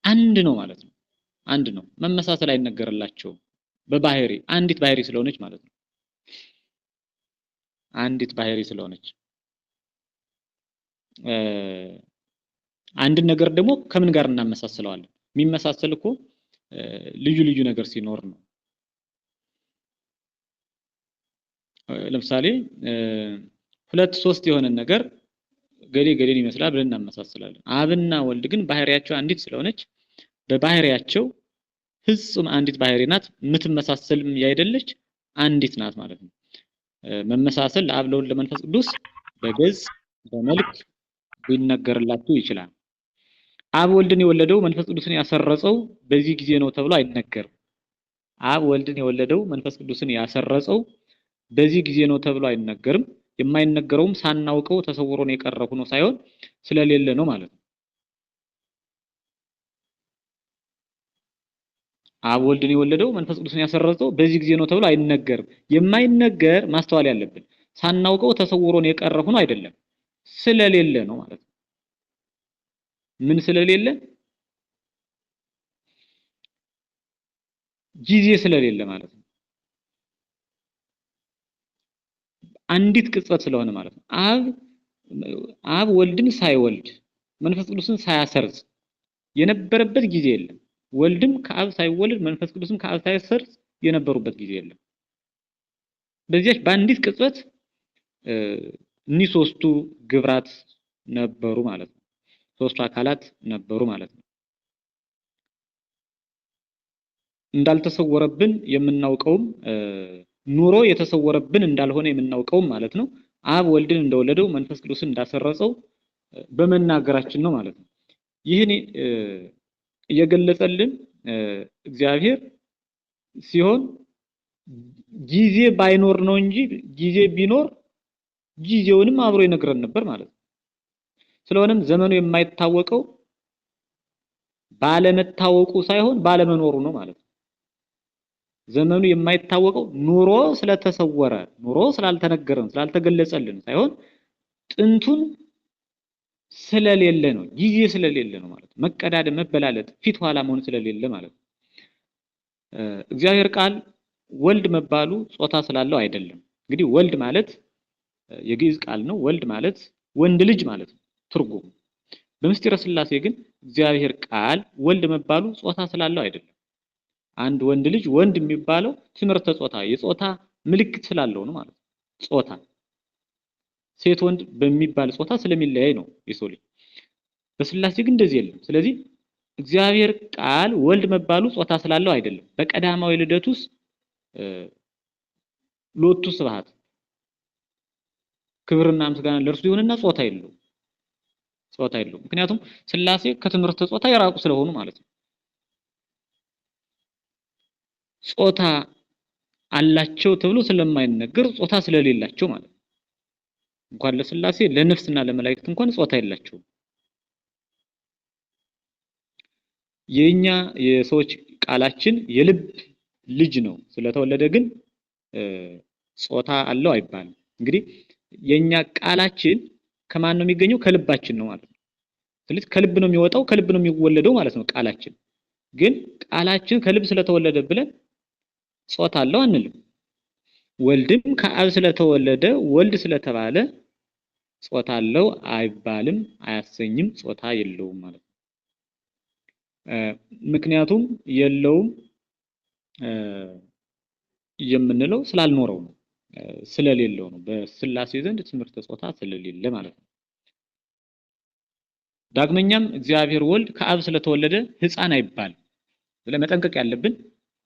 አንድ ነው ማለት ነው። አንድ ነው። መመሳሰል አይነገርላቸውም። በባህሪ አንዲት ባህሪ ስለሆነች ማለት ነው። አንዲት ባህሪ ስለሆነች አንድ ነገር ደግሞ ከምን ጋር እናመሳስለዋለን? የሚመሳሰል እኮ ልዩ ልዩ ነገር ሲኖር ነው። ለምሳሌ 2 3 የሆነ ነገር ገሌን ይመስላል ብለን እናመሳስላለን። አብና ወልድ ግን ባህሪያቸው አንዲት ስለሆነች በባህሪያቸው ፍጹም አንዲት ባህሪ ናት። የምትመሳሰልም ያይደለች አንዲት ናት ማለት ነው። መመሳሰል ለአብ ለወልድ ለመንፈስ ቅዱስ በገጽ በመልክ ሊነገርላችሁ ይችላል። አብ ወልድን የወለደው መንፈስ ቅዱስን ያሰረጸው በዚህ ጊዜ ነው ተብሎ አይነገርም። አብ ወልድን የወለደው መንፈስ ቅዱስን ያሰረጸው በዚህ ጊዜ ነው ተብሎ አይነገርም። የማይነገረውም ሳናውቀው ተሰውሮ ነው የቀረው ነው ሳይሆን ስለሌለ ነው ማለት ነው። አብ ወልድን የወለደው መንፈስ ቅዱስን ያሰረጸው በዚህ ጊዜ ነው ተብሎ አይነገርም። የማይነገር ማስተዋል ያለብን ሳናውቀው ተሰውሮ ነው የቀረው ነው አይደለም፣ ስለሌለ ነው ማለት ነው። ምን ስለሌለ? ጊዜ ስለሌለ ማለት ነው። አንዲት ቅጽበት ስለሆነ ማለት ነው። አብ ወልድን ሳይወልድ መንፈስ ቅዱስን ሳያሰርጽ የነበረበት ጊዜ የለም። ወልድም ከአብ ሳይወልድ መንፈስ ቅዱስም ከአብ ሳይሰርጽ የነበሩበት ጊዜ የለም። በዚያች በአንዲት ቅጽበት እኒህ 3ቱ ግብራት ነበሩ ማለት ነው። 3ቱ አካላት ነበሩ ማለት ነው። እንዳልተሰወረብን የምናውቀውም ኑሮ የተሰወረብን እንዳልሆነ የምናውቀውም ማለት ነው። አብ ወልድን እንደወለደው መንፈስ ቅዱስን እንዳሰረጸው በመናገራችን ነው ማለት ነው። ይህን እየገለጸልን እግዚአብሔር ሲሆን ጊዜ ባይኖር ነው እንጂ ጊዜ ቢኖር ጊዜውንም አብሮ ይነግረን ነበር ማለት ነው። ስለሆነም ዘመኑ የማይታወቀው ባለመታወቁ ሳይሆን ባለመኖሩ ነው ማለት ነው። ዘመኑ የማይታወቀው ኑሮ ስለተሰወረ ኑሮ ስላልተነገረን ስላልተገለጸልን ሳይሆን ጥንቱን ስለሌለ ነው። ጊዜ ስለሌለ ነው ማለት ነው። መቀዳደም መበላለጥ ፊት ኋላ መሆን ስለሌለ ማለት ነው። እግዚአብሔር ቃል ወልድ መባሉ ጾታ ስላለው አይደለም። እንግዲህ ወልድ ማለት የግዕዝ ቃል ነው። ወልድ ማለት ወንድ ልጅ ማለት ነው ትርጉሙ። በምስጢረ ሥላሴ ግን እግዚአብሔር ቃል ወልድ መባሉ ጾታ ስላለው አይደለም። አንድ ወንድ ልጅ ወንድ የሚባለው ትምህርተ ጾታ የጾታ ምልክት ስላለው ነው ማለት ነው። ጾታ ሴት ወንድ በሚባል ጾታ ስለሚለያይ ነው የሰው ልጅ። በሥላሴ ግን እንደዚህ የለም። ስለዚህ እግዚአብሔር ቃል ወልድ መባሉ ጾታ ስላለው አይደለም። በቀዳማዊ ልደቱስ ሎቱ ስብሐት ክብርና ምስጋና ለእርሱ ይሁንና ጾታ የለውም። ጾታ የለውም። ምክንያቱም ሥላሴ ከትምህርተ ጾታ የራቁ ስለሆኑ ማለት ነው። ጾታ አላቸው ተብሎ ስለማይነገር ጾታ ስለሌላቸው ማለት ነው። እንኳን ለሥላሴ ለነፍስና ለመላእክት እንኳን ጾታ የላቸውም። የኛ የሰዎች ቃላችን የልብ ልጅ ነው ስለተወለደ ግን ጾታ አለው አይባልም። እንግዲህ የኛ ቃላችን ከማን ነው የሚገኘው? ከልባችን ነው ማለት ነው። ስለዚህ ከልብ ነው የሚወጣው፣ ከልብ ነው የሚወለደው ማለት ነው ቃላችን። ግን ቃላችን ከልብ ስለተወለደ ብለን ጾታ አለው አንልም። ወልድም ከአብ ስለተወለደ ወልድ ስለተባለ ጾታ አለው አይባልም፣ አያሰኝም፣ ጾታ የለውም ማለት ነው። ምክንያቱም የለውም የምንለው ስላልኖረው ነው፣ ስለሌለው ነው። በሥላሴ ዘንድ ትምህርተ ጾታ ስለሌለ ማለት ነው። ዳግመኛም እግዚአብሔር ወልድ ከአብ ስለተወለደ ሕፃን አይባልም። ስለዚህ መጠንቀቅ ያለብን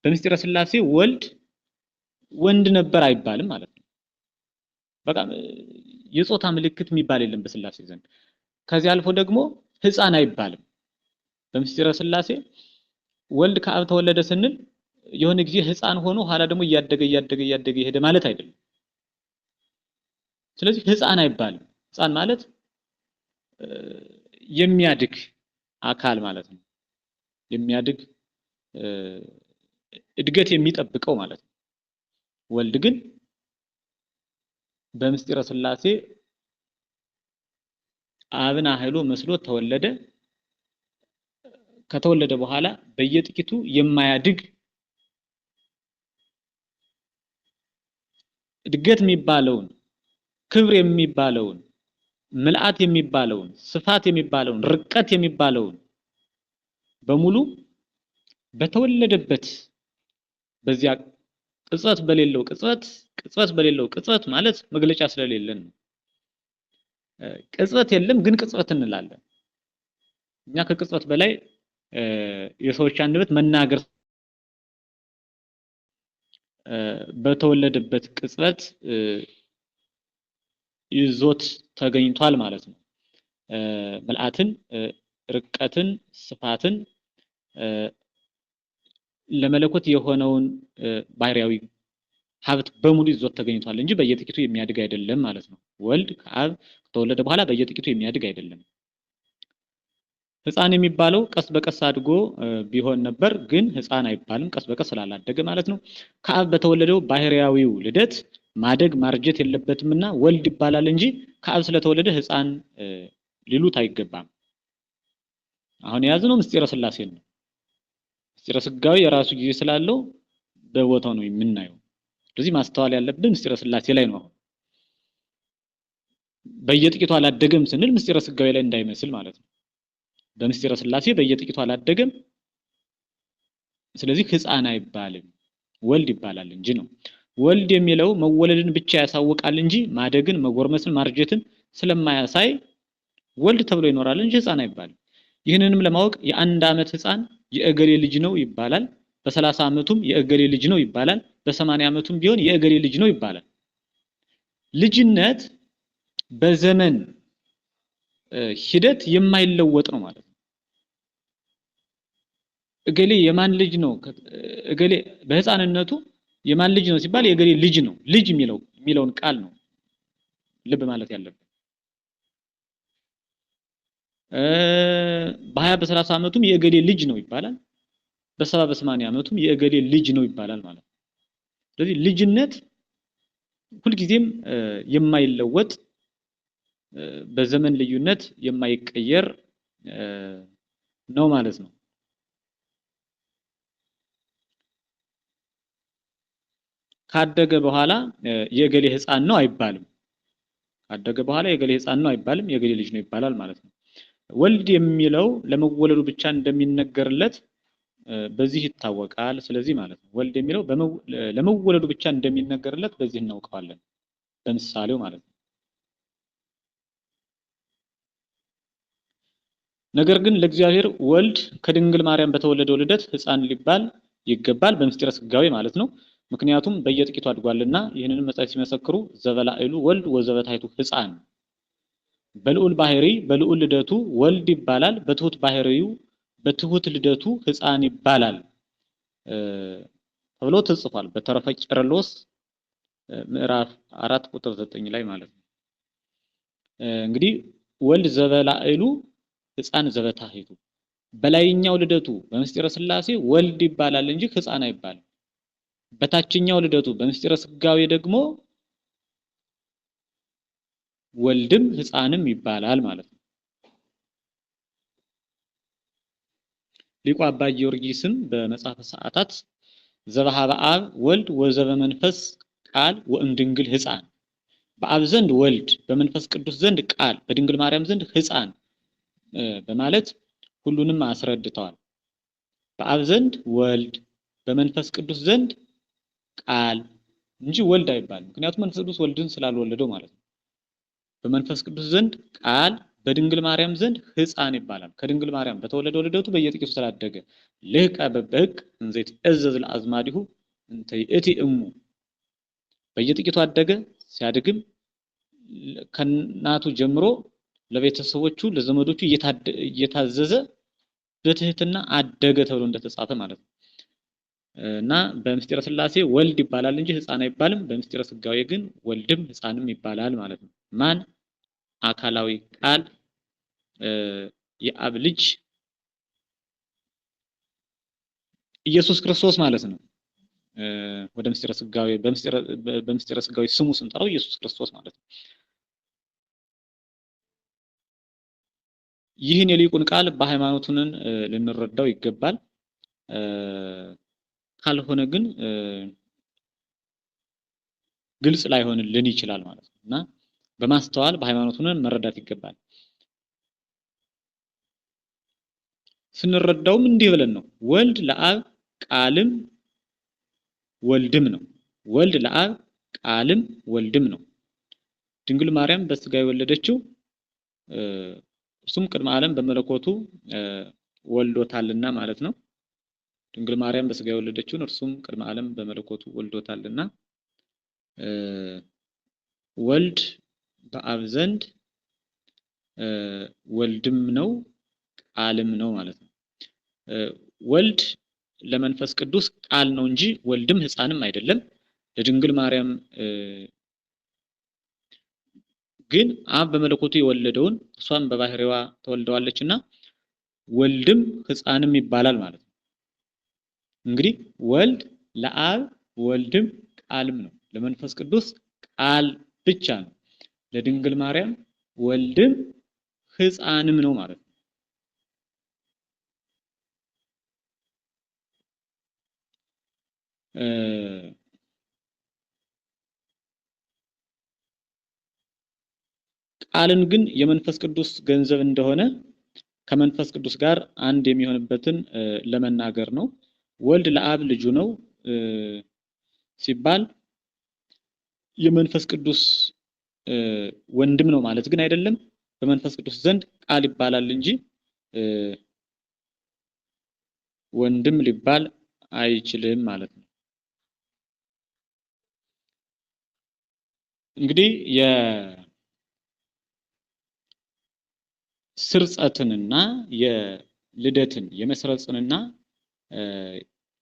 በምስጢረ ሥላሴ ወልድ ወንድ ነበር አይባልም ማለት ነው። በቃ የጾታ ምልክት የሚባል የለም በሥላሴ ዘንድ። ከዚህ አልፎ ደግሞ ሕፃን አይባልም። በምስጢረ ሥላሴ ወልድ ከአብ ተወለደ ስንል የሆነ ጊዜ ሕፃን ሆኖ ኋላ ደግሞ እያደገ ይሄደ ማለት አይደለም። ስለዚህ ሕፃን አይባልም። ሕፃን ማለት የሚያድግ አካል ማለት ነው። የሚያድግ እድገት የሚጠብቀው ማለት ነው። ወልድ ግን በምስጢረ ሥላሴ አብን አህሎ መስሎ ተወለደ። ከተወለደ በኋላ በየጥቂቱ የማያድግ እድገት የሚባለውን ክብር የሚባለውን ምልአት የሚባለውን ስፋት የሚባለውን ርቀት የሚባለውን በሙሉ በተወለደበት በዚያ ቅጽበት በሌለው ቅጽበት ማለት መግለጫ ስለሌለን ነው። ቅጽበት የለም ግን ቅጽበት እንላለን። እኛ ከቅጽበት በላይ የሰዎች አንደበት መናገር በተወለደበት ቅጽበት ይዞት ተገኝቷል ማለት ነው። ምልአትን፣ ርቀትን፣ ስፋትን ለመለኮት የሆነውን ባህሪያዊ ሀብት በሙሉ ይዞት ተገኝቷል እንጂ በየጥቂቱ የሚያድግ አይደለም ማለት ነው። ወልድ ከአብ ከተወለደ በኋላ በየጥቂቱ የሚያድግ አይደለም። ሕፃን የሚባለው ቀስ በቀስ አድጎ ቢሆን ነበር፣ ግን ሕፃን አይባልም ቀስ በቀስ ስላላደገ ማለት ነው። ከአብ በተወለደው ባህሪያዊው ልደት ማደግ ማርጀት የለበትምና ወልድ ይባላል እንጂ ከአብ ስለተወለደ ሕፃን ሊሉት አይገባም። አሁን የያዝነው ምስጢረ ሥላሴን ነው። ምስጢረ ሥጋዌ የራሱ ጊዜ ስላለው በቦታው ነው የምናየው። ስለዚህ ማስተዋል ያለብን ምስጢረ ሥላሴ ላይ ነው። አሁን በየጥቂቱ አላደገም ስንል ምስጢረ ሥጋዌ ላይ እንዳይመስል ማለት ነው። በምስጢረ ሥላሴ በየጥቂቱ አላደገም። ስለዚህ ሕፃን አይባልም ወልድ ይባላል እንጂ ነው። ወልድ የሚለው መወለድን ብቻ ያሳውቃል እንጂ ማደግን፣ መጎርመስን፣ ማርጀትን ስለማያሳይ ወልድ ተብሎ ይኖራል እንጂ ሕፃን አይባልም። ይህንንም ለማወቅ የአንድ ዓመት ሕፃን የእገሌ ልጅ ነው ይባላል። በ30 ዓመቱም የእገሌ ልጅ ነው ይባላል። በ80 ዓመቱም ቢሆን የእገሌ ልጅ ነው ይባላል። ልጅነት በዘመን ሂደት የማይለወጥ ነው ማለት ነው። እገሌ የማን ልጅ ነው? እገሌ በሕፃንነቱ የማን ልጅ ነው ሲባል የእገሌ ልጅ ነው። ልጅ የሚለውን ቃል ነው ልብ ማለት ያለብን። በ20 በ30 ዓመቱም የእገሌ ልጅ ነው ይባላል። በ70 በ80 ዓመቱም የእገሌ ልጅ ነው ይባላል ማለት ነው። ስለዚህ ልጅነት ሁልጊዜም የማይለወጥ በዘመን ልዩነት የማይቀየር ነው ማለት ነው። ካደገ በኋላ የገሌ ህፃን ነው አይባልም። ካደገ በኋላ የገሌ ህፃን ነው አይባልም፣ የገሌ ልጅ ነው ይባላል ማለት ነው። ወልድ የሚለው ለመወለዱ ብቻ እንደሚነገርለት በዚህ ይታወቃል። ስለዚህ ማለት ነው ወልድ የሚለው ለመወለዱ ብቻ እንደሚነገርለት በዚህ እናውቀዋለን፣ በምሳሌው ማለት ነው። ነገር ግን ለእግዚአብሔር ወልድ ከድንግል ማርያም በተወለደው ልደት ህፃን ሊባል ይገባል፣ በምስጢረ ስጋዌ ማለት ነው። ምክንያቱም በየጥቂቱ አድጓልና። ይህንንም መጻሕፍት ሲመሰክሩ ዘበላዕሉ ወልድ ወዘበታሕቱ ህፃን፣ በልዑል ባህሪ በልዑል ልደቱ ወልድ ይባላል፣ በትሁት ባህሪው በትሁት ልደቱ ህፃን ይባላል ተብሎ ተጽፏል በተረፈ ቄርሎስ ምዕራፍ 4 ቁጥር 9 ላይ ማለት ነው። እንግዲህ ወልድ ዘበላዕሉ ህፃን ዘበታሕቱ፣ በላይኛው ልደቱ በምስጢረ ሥላሴ ወልድ ይባላል እንጂ ህፃን አይባልም። በታችኛው ልደቱ በምስጢረ ስጋዌ ደግሞ ወልድም ህፃንም ይባላል ማለት ነው። ሊቁ አባ ጊዮርጊስም በመጽሐፈ ሰዓታት ዘበሃበ አብ ወልድ ወዘበመንፈስ ቃል ወእምድንግል ህፃን፣ በአብ ዘንድ ወልድ በመንፈስ ቅዱስ ዘንድ ቃል በድንግል ማርያም ዘንድ ህፃን በማለት ሁሉንም አስረድተዋል። በአብ ዘንድ ወልድ በመንፈስ ቅዱስ ዘንድ ቃል እንጂ ወልድ አይባልም። ምክንያቱም መንፈስ ቅዱስ ወልድን ስላልወለደው ማለት ነው። በመንፈስ ቅዱስ ዘንድ ቃል በድንግል ማርያም ዘንድ ህፃን ይባላል። ከድንግል ማርያም በተወለደው ልደቱ በየጥቂቱ ስላደገ ልህቀ በበህቅ እንዘይት እዘዝ ለአዝማዲሁ እንተ ይእቲ እሙ፣ በየጥቂቱ አደገ። ሲያድግም ከናቱ ጀምሮ ለቤተሰቦቹ ለዘመዶቹ እየታዘዘ በትህትና አደገ ተብሎ እንደተጻፈ ማለት ነው። እና በምስጢረ ሥላሴ ወልድ ይባላል እንጂ ህፃን አይባልም። በምስጢረ ስጋዌ ግን ወልድም ህፃንም ይባላል ማለት ነው። ማን? አካላዊ ቃል የአብ ልጅ ኢየሱስ ክርስቶስ ማለት ነው። ወደ ምስጢረ ስጋዌ በምስጢረ ስጋዌ ስሙ ስንጠራው ኢየሱስ ክርስቶስ ማለት ነው። ይህን የሊቁን ቃል በሃይማኖቱንን ልንረዳው ይገባል። ካልሆነ ግን ግልጽ ላይሆንልን ይችላል ማለት ነው እና በማስተዋል በሃይማኖቱንን መረዳት ይገባል። ስንረዳውም እንዲህ ብለን ነው። ወልድ ለአብ ቃልም ወልድም ነው። ወልድ ለአብ ቃልም ወልድም ነው። ድንግል ማርያም በስጋ የወለደችው እሱም ቅድመ ዓለም በመለኮቱ ወልዶታልና ማለት ነው። ድንግል ማርያም በስጋ የወለደችውን እርሱም ቅድመ ዓለም በመለኮቱ ወልዶታልና ወልድ በአብ ዘንድ ወልድም ነው ቃልም ነው ማለት ነው። ወልድ ለመንፈስ ቅዱስ ቃል ነው እንጂ ወልድም ህፃንም አይደለም። ለድንግል ማርያም ግን አብ በመለኮቱ የወለደውን እሷም በባህሪዋ ተወልደዋለችና ወልድም ህፃንም ይባላል ማለት ነው። እንግዲህ ወልድ ለአብ ወልድም ቃልም ነው። ለመንፈስ ቅዱስ ቃል ብቻ ነው። ለድንግል ማርያም ወልድም ህፃንም ነው ማለት ነው። ቃልን ግን የመንፈስ ቅዱስ ገንዘብ እንደሆነ ከመንፈስ ቅዱስ ጋር አንድ የሚሆንበትን ለመናገር ነው። ወልድ ለአብ ልጁ ነው ሲባል የመንፈስ ቅዱስ ወንድም ነው ማለት ግን አይደለም። በመንፈስ ቅዱስ ዘንድ ቃል ይባላል እንጂ ወንድም ሊባል አይችልም ማለት ነው። እንግዲህ የስርጸትንና የልደትን የመስረጽንና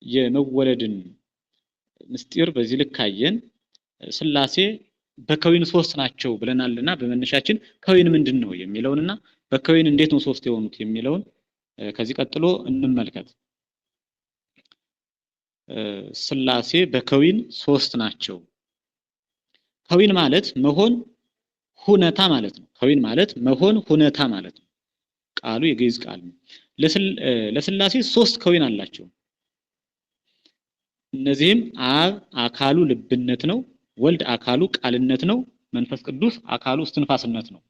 የመወለድን ምስጢር በዚህ ልክ አየን። ሥላሴ በከዊን ሶስት ናቸው ብለናልና በመነሻችን ከዊን ምንድነው የሚለውንና በከዊን እንዴት ነው ሶስት የሆኑት የሚለውን ከዚህ ቀጥሎ እንመልከት። ሥላሴ በከዊን ሶስት ናቸው። ከዊን ማለት መሆን ሁነታ ማለት ነው። ከዊን ማለት መሆን ሁነታ ማለት ነው። ቃሉ የግዕዝ ቃል ነው። ለሥላሴ ሶስት ከዊን አላቸው። እነዚህም አብ አካሉ ልብነት ነው፣ ወልድ አካሉ ቃልነት ነው፣ መንፈስ ቅዱስ አካሉ እስትንፋስነት ነው።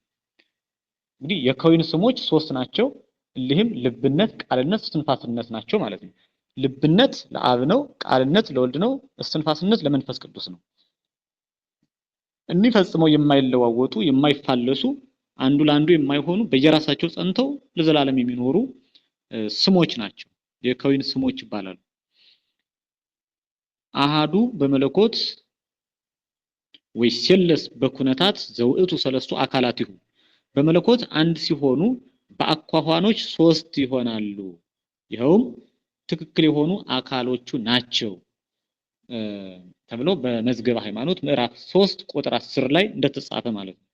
እንግዲህ የከዊን ስሞች ሶስት ናቸው። እሊህም ልብነት፣ ቃልነት፣ እስትንፋስነት ናቸው ማለት ነው። ልብነት ለአብ ነው፣ ቃልነት ለወልድ ነው፣ እስትንፋስነት ለመንፈስ ቅዱስ ነው። እኒህ ፈጽመው የማይለዋወጡ የማይፋለሱ አንዱ ለአንዱ የማይሆኑ በየራሳቸው ጸንተው ለዘላለም የሚኖሩ ስሞች ናቸው። የከዊን ስሞች ይባላሉ። አሃዱ በመለኮት ወይሴለስ በኩነታት ዘውእቱ ሰለስቱ አካላቲሁ በመለኮት አንድ ሲሆኑ በአኳኋኖች ሶስት ይሆናሉ። ይኸውም ትክክል የሆኑ አካሎቹ ናቸው ተብሎ በመዝገበ ሃይማኖት ምዕራፍ 3 ቁጥር 10 ላይ እንደተጻፈ ማለት ነው።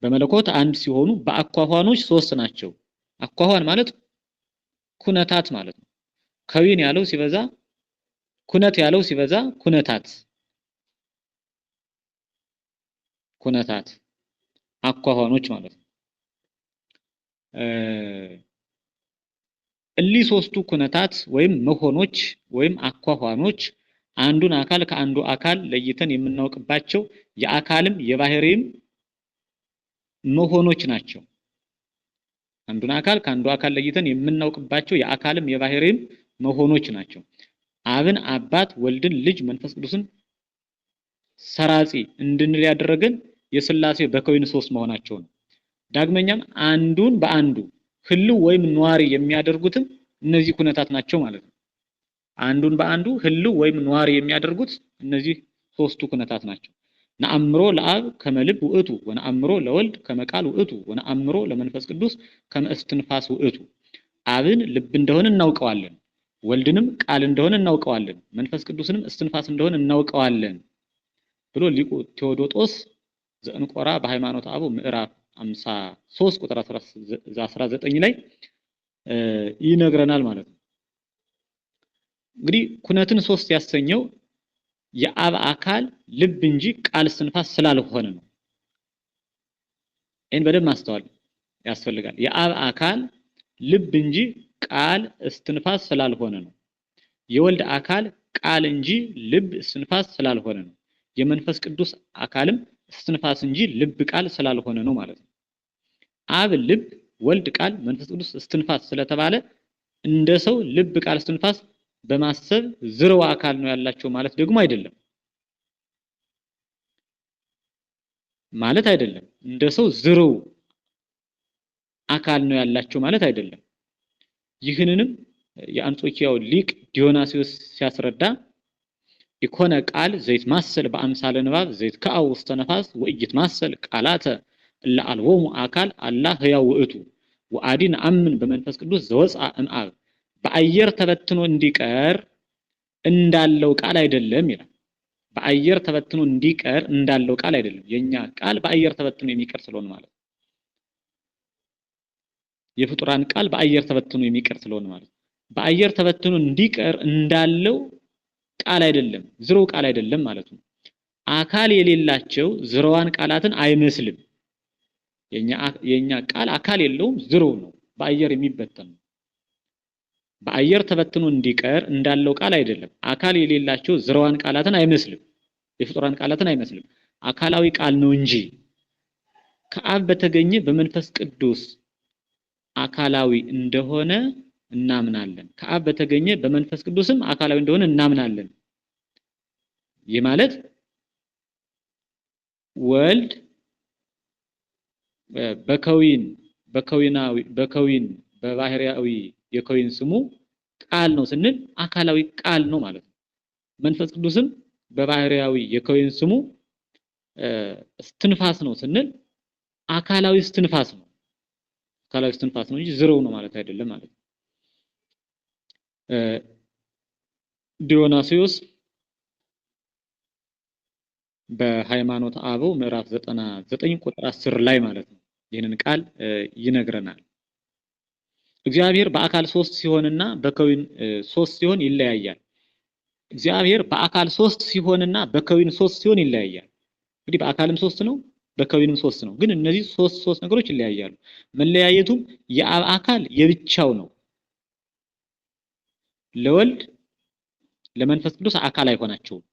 በመለኮት አንድ ሲሆኑ በአኳኋኖች ሶስት ናቸው። አኳኋን ማለት ኩነታት ማለት ነው። ከዊን ያለው ሲበዛ ኩነት ያለው ሲበዛ ኩነታት አኳኋኖች ማለት ነው። እሊ ሶስቱ ኩነታት ወይም መሆኖች ወይም አኳኋኖች አንዱን አካል ከአንዱ አካል ለይተን የምናውቅባቸው የአካልም የባህሪም መሆኖች ናቸው። አንዱን አካል ከአንዱ አካል ለይተን የምናውቅባቸው የአካልም የባህሪም መሆኖች ናቸው። አብን አባት፣ ወልድን ልጅ፣ መንፈስ ቅዱስን ሰራጺ እንድንል ያደረገን የሥላሴ በከዊን ሶስት መሆናቸው ነው። ዳግመኛም አንዱን በአንዱ ህልው ወይም ኗሪ የሚያደርጉትም እነዚህ ኩነታት ናቸው ማለት ነው። አንዱን በአንዱ ህልው ወይም ኗሪ የሚያደርጉት እነዚህ ሶስቱ ኩነታት ናቸው። ነአምሮ ለአብ ከመልብ ውእቱ ወነአምሮ ለወልድ ከመቃል ውእቱ ወነአምሮ ለመንፈስ ቅዱስ ከመእስትንፋስ ውእቱ። አብን ልብ እንደሆነ እናውቀዋለን፣ ወልድንም ቃል እንደሆነ እናውቀዋለን፣ መንፈስ ቅዱስንም እስትንፋስ እንደሆነ እናውቀዋለን ብሎ ሊቁ ቴዎዶጦስ ዘእንቆራ በሃይማኖተ አበው ምዕራፍ 53 ቁጥር 19 ላይ ይነግረናል ማለት ነው። እንግዲህ ኩነትን ሶስት ያሰኘው የአብ አካል ልብ እንጂ ቃል እስትንፋስ ስላልሆነ ነው። ይህን በደንብ ማስተዋል ያስፈልጋል። የአብ አካል ልብ እንጂ ቃል እስትንፋስ ስላልሆነ ነው። የወልድ አካል ቃል እንጂ ልብ እስትንፋስ ስላልሆነ ነው። የመንፈስ ቅዱስ አካልም እስትንፋስ እንጂ ልብ ቃል ስላልሆነ ነው ማለት ነው። አብ ልብ፣ ወልድ ቃል፣ መንፈስ ቅዱስ እስትንፋስ ስለተባለ እንደ ሰው ልብ ቃል እስትንፋስ በማሰብ ዝርው አካል ነው ያላቸው ማለት ደግሞ አይደለም እንደ ሰው ዝርው አካል ነው ያላቸው ማለት አይደለም። ይህንንም የአንጾኪያው ሊቅ ዲዮናስዮስ ሲያስረዳ ኢኮነ ቃል ዘይት ማሰል በአምሳለ ንባብ ዘይት ከአው ውስተ ነፋስ ወእይት ማሰል ቃላተ ለአልቦሙ አካል አላህ ህያው ውእቱ ወአዲ ነአምን በመንፈስ ቅዱስ ዘወፃ እምአብ በአየር ተበትኖ እንዲቀር እንዳለው ቃል አይደለም ይላል። በአየር ተበትኖ እንዲቀር እንዳለው ቃል አይደለም። የኛ ቃል በአየር ተበትኖ የሚቀር ስለሆነ ማለት የፍጡራን ቃል በአየር ተበትኖ የሚቀር ስለሆነ ማለት በአየር ተበትኖ እንዲቀር እንዳለው ቃል አይደለም፣ ዝሮ ቃል አይደለም ማለት ነው። አካል የሌላቸው ዝሮዋን ቃላትን አይመስልም። የኛ ቃል አካል የለውም፣ ዝሮ ነው፣ በአየር የሚበተን ነው። በአየር ተበትኖ እንዲቀር እንዳለው ቃል አይደለም። አካል የሌላቸው ዝሮዋን ቃላትን አይመስልም፣ የፍጡራን ቃላትን አይመስልም። አካላዊ ቃል ነው እንጂ ከአብ በተገኘ በመንፈስ ቅዱስ አካላዊ እንደሆነ እናምናለን። ከአብ በተገኘ በመንፈስ ቅዱስም አካላዊ እንደሆነ እናምናለን። ይህ ማለት ወልድ በከዊን በባህሪያዊ የከዊን ስሙ ቃል ነው ስንል አካላዊ ቃል ነው ማለት ነው። መንፈስ ቅዱስም በባህሪያዊ የከዊን ስሙ እስትንፋስ ነው ስንል አካላዊ እስትንፋስ ነው። አካላዊ እስትንፋስ ነው እንጂ ዝሮው ነው ማለት አይደለም ማለት ነው። ዲዮናስዮስ በሃይማኖተ አበው ምዕራፍ 99 ቁጥር 10 ላይ ማለት ነው ይህንን ቃል ይነግረናል። እግዚአብሔር በአካል 3 ሲሆንና በከዊን 3 ሲሆን ይለያያል። እግዚአብሔር በአካል 3 ሲሆንና በከዊን 3 ሲሆን ይለያያል። እንግዲህ በአካልም 3 ነው፣ በከዊንም 3 ነው። ግን እነዚህ ሶስት ነገሮች ይለያያሉ። መለያየቱም የአብ አካል የብቻው ነው። ለወልድ ለመንፈስ ቅዱስ አካል አይሆናቸውም።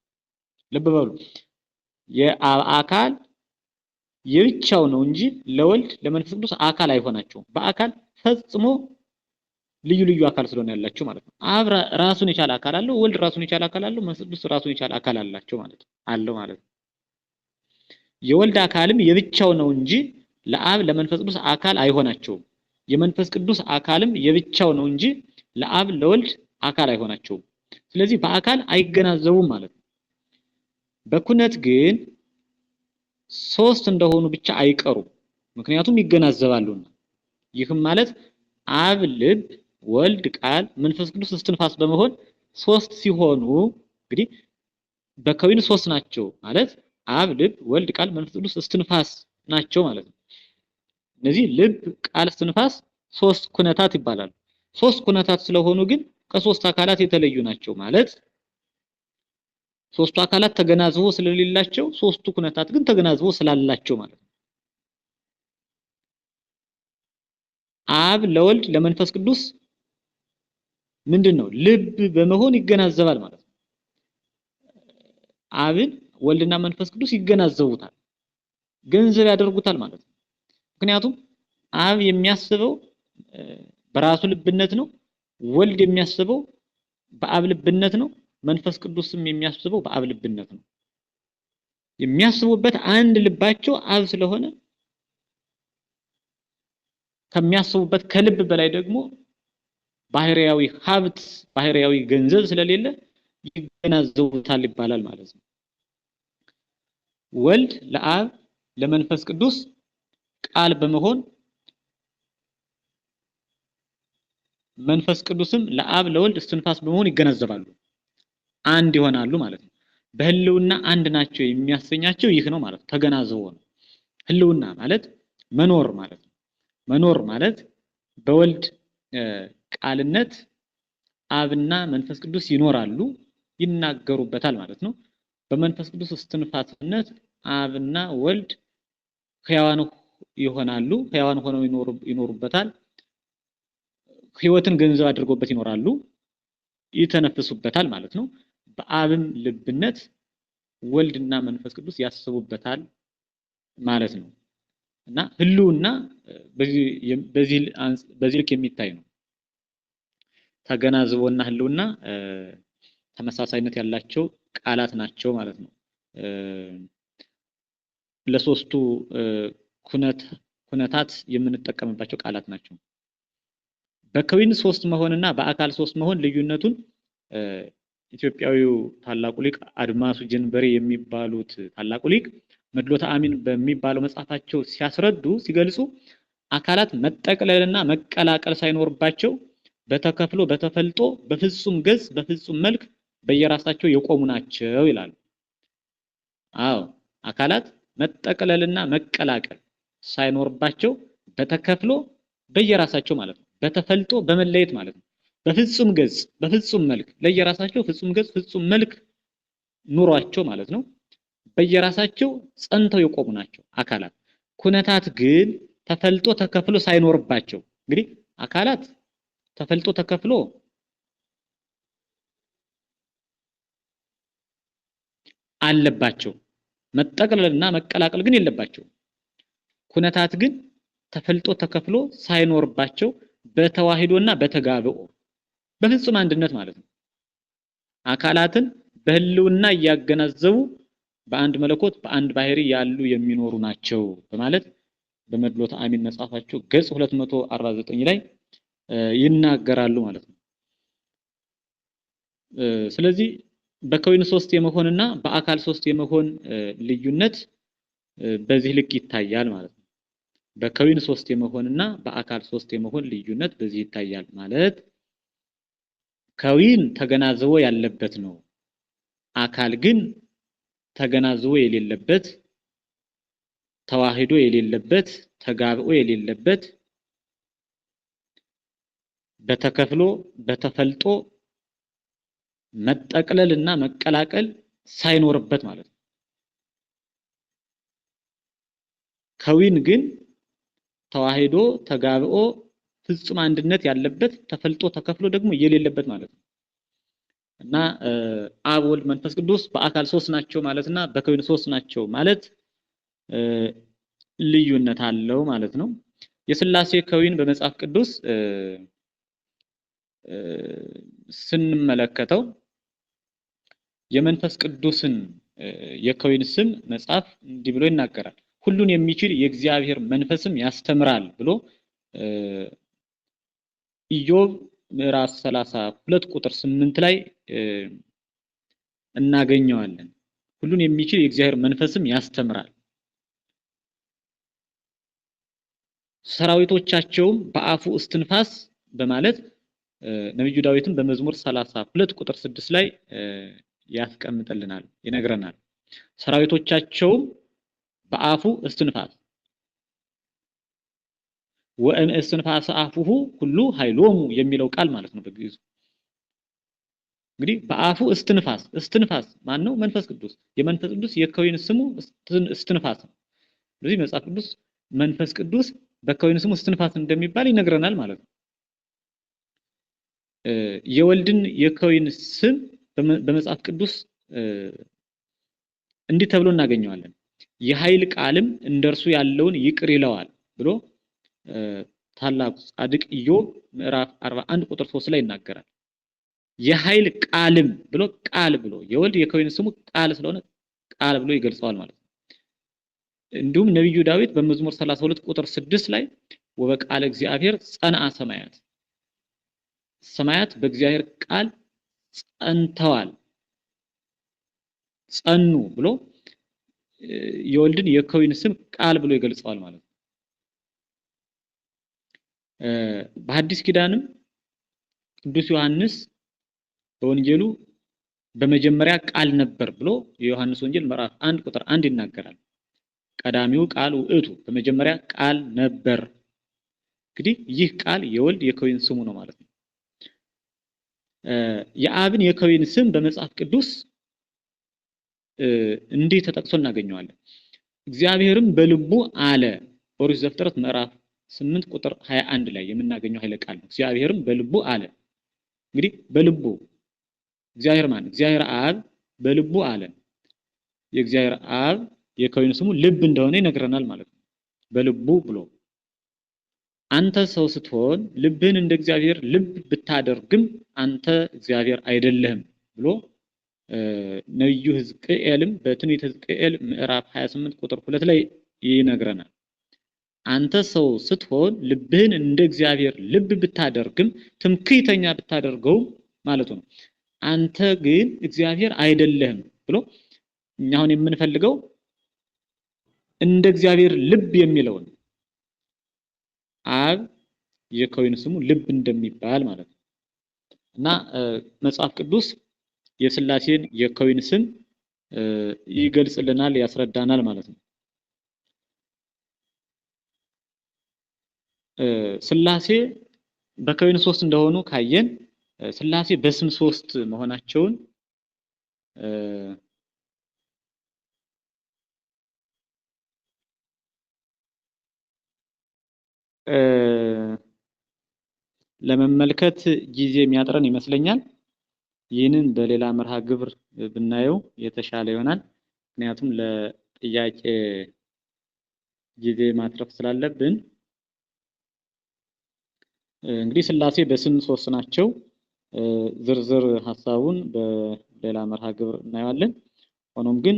ልብ በሉ የአብ አካል የብቻው ነው እንጂ ለወልድ ለመንፈስ ቅዱስ አካል አይሆናቸውም። በአካል ፈጽሞ ልዩ ልዩ አካል ስለሆነ ያላቸው ማለት ነው። አብ ራሱን የቻለ አካል አለው፣ ወልድ ራሱን የቻለ አካል አለው፣ መንፈስ ቅዱስ ራሱን የቻለ አካል አላቸው ማለት ነው አለው ማለት ነው። የወልድ አካልም የብቻው ነው እንጂ ለአብ ለመንፈስ ቅዱስ አካል አይሆናቸውም። የመንፈስ ቅዱስ አካልም የብቻው ነው እንጂ ለአብ ለወልድ አካል አይሆናቸውም። ስለዚህ በአካል አይገናዘቡም ማለት ነው። በኩነት ግን ሶስት እንደሆኑ ብቻ አይቀሩም፣ ምክንያቱም ይገናዘባሉና። ይህም ማለት አብ ልብ፣ ወልድ ቃል፣ መንፈስ ቅዱስ እስትንፋስ በመሆን ሶስት ሲሆኑ እንግዲህ በከዊን ሶስት ናቸው ማለት አብ ልብ፣ ወልድ ቃል፣ መንፈስ ቅዱስ እስትንፋስ ናቸው ማለት ነው። እነዚህ ልብ፣ ቃል፣ እስትንፋስ ሶስት ኩነታት ይባላሉ። ሶስት ኩነታት ስለሆኑ ግን ከሶስት አካላት የተለዩ ናቸው ማለት ሶስቱ አካላት ተገናዝቦ ስለሌላቸው ሶስቱ ኩነታት ግን ተገናዝቦ ስላላቸው ማለት ነው። አብ ለወልድ ለመንፈስ ቅዱስ ምንድነው ልብ በመሆን ይገናዘባል ማለት ነው። አብን ወልድና መንፈስ ቅዱስ ይገናዘቡታል፣ ገንዘብ ያደርጉታል ማለት ነው። ምክንያቱም አብ የሚያስበው በራሱ ልብነት ነው፣ ወልድ የሚያስበው በአብ ልብነት ነው፣ መንፈስ ቅዱስም የሚያስበው በአብ ልብነት ነው። የሚያስቡበት አንድ ልባቸው አብ ስለሆነ ከሚያስቡበት ከልብ በላይ ደግሞ ባህሪያዊ ሀብት ባህሪያዊ ገንዘብ ስለሌለ ይገናዘቡታል ይባላል ማለት ነው። ወልድ ለአብ ለመንፈስ ቅዱስ ቃል በመሆን መንፈስ ቅዱስም ለአብ ለወልድ እስትንፋስ በመሆን ይገናዘባሉ፣ አንድ ይሆናሉ ማለት ነው። በህልውና አንድ ናቸው የሚያሰኛቸው ይህ ነው ማለት ተገናዝቦ ነው። ህልውና ማለት መኖር ማለት ነው። መኖር ማለት በወልድ ቃልነት አብና መንፈስ ቅዱስ ይኖራሉ፣ ይናገሩበታል ማለት ነው። በመንፈስ ቅዱስ እስትንፋስነት አብና ወልድ ሕያዋን ይሆናሉ፣ ሕያዋን ሆነው ይኖሩበታል። ህይወትን ገንዘብ አድርጎበት ይኖራሉ፣ ይተነፍሱበታል ማለት ነው። በአብም ልብነት ወልድና መንፈስ ቅዱስ ያስቡበታል ማለት ነው። እና ህልውና በዚህ ልክ የሚታይ ነው። ተገናዝቦና ህልውና ተመሳሳይነት ያላቸው ቃላት ናቸው ማለት ነው። ለሶስቱ ኩነታት የምንጠቀምባቸው ቃላት ናቸው። በከዊን ሶስት መሆንና በአካል ሶስት መሆን ልዩነቱን ኢትዮጵያዊው ታላቁ ሊቅ አድማሱ ጀንበሬ የሚባሉት ታላቁ ሊቅ መድሎተ አሚን በሚባለው መጽሐፋቸው ሲያስረዱ ሲገልጹ አካላት መጠቅለልና መቀላቀል ሳይኖርባቸው በተከፍሎ በተፈልጦ በፍጹም ገጽ በፍጹም መልክ በየራሳቸው የቆሙ ናቸው ይላሉ። አዎ አካላት መጠቅለልና መቀላቀል ሳይኖርባቸው በተከፍሎ በየራሳቸው ማለት ነው፣ በተፈልጦ በመለየት ማለት ነው፣ በፍጹም ገጽ በፍጹም መልክ ለየራሳቸው ፍጹም ገጽ ፍጹም መልክ ኑሯቸው ማለት ነው፣ በየራሳቸው ጸንተው የቆሙ ናቸው አካላት። ኩነታት ግን ተፈልጦ ተከፍሎ ሳይኖርባቸው እንግዲህ አካላት ተፈልጦ ተከፍሎ አለባቸው፣ መጠቅለልና መቀላቀል ግን የለባቸው። ኩነታት ግን ተፈልጦ ተከፍሎ ሳይኖርባቸው በተዋሂዶና በተጋብኦ በፍጹም አንድነት ማለት ነው አካላትን በህልውና እያገናዘቡ በአንድ መለኮት በአንድ ባህሪ ያሉ የሚኖሩ ናቸው በማለት በመድሎተ አሚን መጽሐፋቸው ገጽ 249 ላይ ይናገራሉ ማለት ነው። ስለዚህ በከዊን ሶስት የመሆንና በአካል ሶስት የመሆን ልዩነት በዚህ ልክ ይታያል ማለት ነው። በከዊን ሶስት የመሆንና በአካል ሶስት የመሆን ልዩነት በዚህ ይታያል ማለት ከዊን ተገናዝቦ ያለበት ነው፣ አካል ግን ተገናዝቦ የሌለበት፣ ተዋሂዶ የሌለበት፣ ተጋብኦ የሌለበት፣ በተከፍሎ በተፈልጦ መጠቅለል እና መቀላቀል ሳይኖርበት ማለት ነው። ከዊን ግን ተዋሂዶ ተጋብኦ ፍጹም አንድነት ያለበት፣ ተፈልጦ ተከፍሎ ደግሞ የሌለበት ማለት ነው። እና አብ ወልድ መንፈስ ቅዱስ በአካል ሶስት ናቸው ማለትና በከዊን ሶስት ናቸው ማለት ልዩነት አለው ማለት ነው። የሥላሴ ከዊን በመጽሐፍ ቅዱስ ስንመለከተው የመንፈስ ቅዱስን የከዊን ስም መጽሐፍ እንዲህ ብሎ ይናገራል። ሁሉን የሚችል የእግዚአብሔር መንፈስም ያስተምራል ብሎ ኢዮብ ምዕራፍ 32 ቁጥር 8 ላይ እናገኘዋለን። ሁሉን የሚችል የእግዚአብሔር መንፈስም ያስተምራል፣ ሰራዊቶቻቸውም በአፉ እስትንፋስ በማለት ነብዩ ዳዊትም በመዝሙር 32 ቁጥር 6 ላይ ያስቀምጥልናል፣ ይነግረናል። ሰራዊቶቻቸውም በአፉ እስትንፋስ ወእም እስትንፋስ አፉሁ ሁሉ ኃይሎሙ የሚለው ቃል ማለት ነው በግዕዙ። እንግዲህ በአፉ እስትንፋስ ማን ነው? መንፈስ ቅዱስ። የመንፈስ ቅዱስ የከዊን ስሙ እስትንፋስ ነው። ስለዚህ መጽሐፍ ቅዱስ መንፈስ ቅዱስ በከዊን ስሙ እስትንፋስ እንደሚባል ይነግረናል ማለት ነው። የወልድን የከዊን ስም በመጽሐፍ ቅዱስ እንዲህ ተብሎ እናገኘዋለን። የኃይል ቃልም እንደርሱ ያለውን ይቅር ይለዋል ብሎ ታላቁ ጻድቅ ኢዮብ ምዕራፍ 41 ቁጥር 3 ላይ ይናገራል። የኃይል ቃልም ብሎ ቃል ብሎ የወልድ የከዊን ስሙ ቃል ስለሆነ ቃል ብሎ ይገልጸዋል ማለት ነው። እንዲሁም ነብዩ ዳዊት በመዝሙር 32 ቁጥር 6 ላይ ወበቃለ እግዚአብሔር ጸንዐ ሰማያት፣ ሰማያት በእግዚአብሔር ቃል ጸንተዋል፣ ጸኑ ብሎ የወልድን የከዊን ስም ቃል ብሎ ይገልጸዋል ማለት ነው። በሐዲስ ኪዳንም ቅዱስ ዮሐንስ በወንጌሉ በመጀመሪያ ቃል ነበር ብሎ የዮሐንስ ወንጌል ምዕራፍ 1 ቁጥር 1 ይናገራል። ቀዳሚው ቃል ውእቱ፣ በመጀመሪያ ቃል ነበር። እንግዲህ ይህ ቃል የወልድ የከዊን ስሙ ነው ማለት ነው። የአብን የከዊን ስም በመጽሐፍ ቅዱስ እንዲህ ተጠቅሶ እናገኘዋለን። እግዚአብሔርም በልቡ አለ፣ ኦሪት ዘፍጥረት ምዕራፍ 8 ቁጥር 21 ላይ የምናገኘው ኃይለ ቃል ነው። እግዚአብሔርም በልቡ አለ። እንግዲህ በልቡ እግዚአብሔር ማን? እግዚአብሔር አብ በልቡ አለ። የእግዚአብሔር አብ የከዊን ስሙ ልብ እንደሆነ ይነግረናል ማለት ነው። በልቡ ብሎ አንተ ሰው ስትሆን ልብህን እንደ እግዚአብሔር ልብ ብታደርግም አንተ እግዚአብሔር አይደለህም ብሎ ነብዩ ሕዝቅኤልም በትንቢተ ሕዝቅኤል ምዕራፍ 28 ቁጥር 2 ላይ ይነግረናል። አንተ ሰው ስትሆን ልብህን እንደ እግዚአብሔር ልብ ብታደርግም ትምክህተኛ ብታደርገው ማለቱ ነው። አንተ ግን እግዚአብሔር አይደለህም ብሎ እኛ አሁን የምንፈልገው እንደ እግዚአብሔር ልብ የሚለውን አብ የከዊን ስሙ ልብ እንደሚባል ማለት ነው። እና መጽሐፍ ቅዱስ የሥላሴን የከዊን ስም ይገልጽልናል፣ ያስረዳናል ማለት ነው። ሥላሴ በከዊን ሶስት እንደሆኑ ካየን ሥላሴ በስም ሶስት መሆናቸውን ለመመልከት ጊዜ የሚያጥረን ይመስለኛል። ይህንን በሌላ መርሃ ግብር ብናየው የተሻለ ይሆናል። ምክንያቱም ለጥያቄ ጊዜ ማትረፍ ስላለብን እንግዲህ ሥላሴ በስም ሶስት ናቸው። ዝርዝር ሐሳቡን በሌላ መርሃ ግብር እናየዋለን። ሆኖም ግን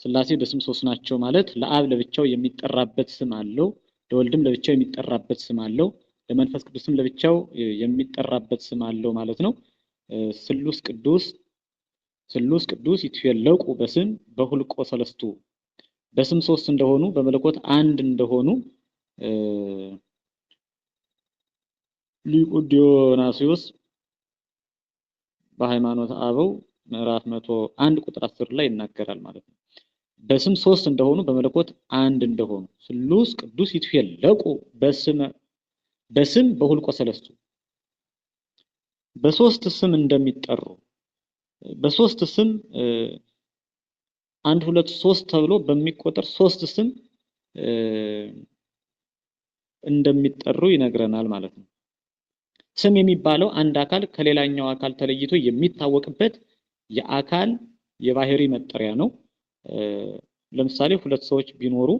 ሥላሴ በስም ሶስት ናቸው ማለት ለአብ ለብቻው የሚጠራበት ስም አለው፣ ለወልድም ለብቻው የሚጠራበት ስም አለው፣ ለመንፈስ ቅዱስም ለብቻው የሚጠራበት ስም አለው ማለት ነው። ስሉስ ቅዱስ ይትፈለቁ በስም በሁልቆ ሰለስቱ፣ በስም ሶስት እንደሆኑ በመለኮት አንድ እንደሆኑ ሊቁ ዲዮናስዮስ በሃይማኖተ አበው ምዕራፍ 101 ቁጥር 10 ላይ ይናገራል ማለት ነው። በስም ሶስት እንደሆኑ በመለኮት አንድ እንደሆኑ ስሉስ ቅዱስ ይትፈለቁ በስም በሁልቆ ሰለስቱ፣ በሶስት ስም እንደሚጠሩ በሶስት ስም 1 2 3 ተብሎ በሚቆጠር ሶስት ስም እንደሚጠሩ ይነግረናል ማለት ነው። ስም የሚባለው አንድ አካል ከሌላኛው አካል ተለይቶ የሚታወቅበት የአካል የባህሪ መጠሪያ ነው። ለምሳሌ ሁለት ሰዎች ቢኖሩ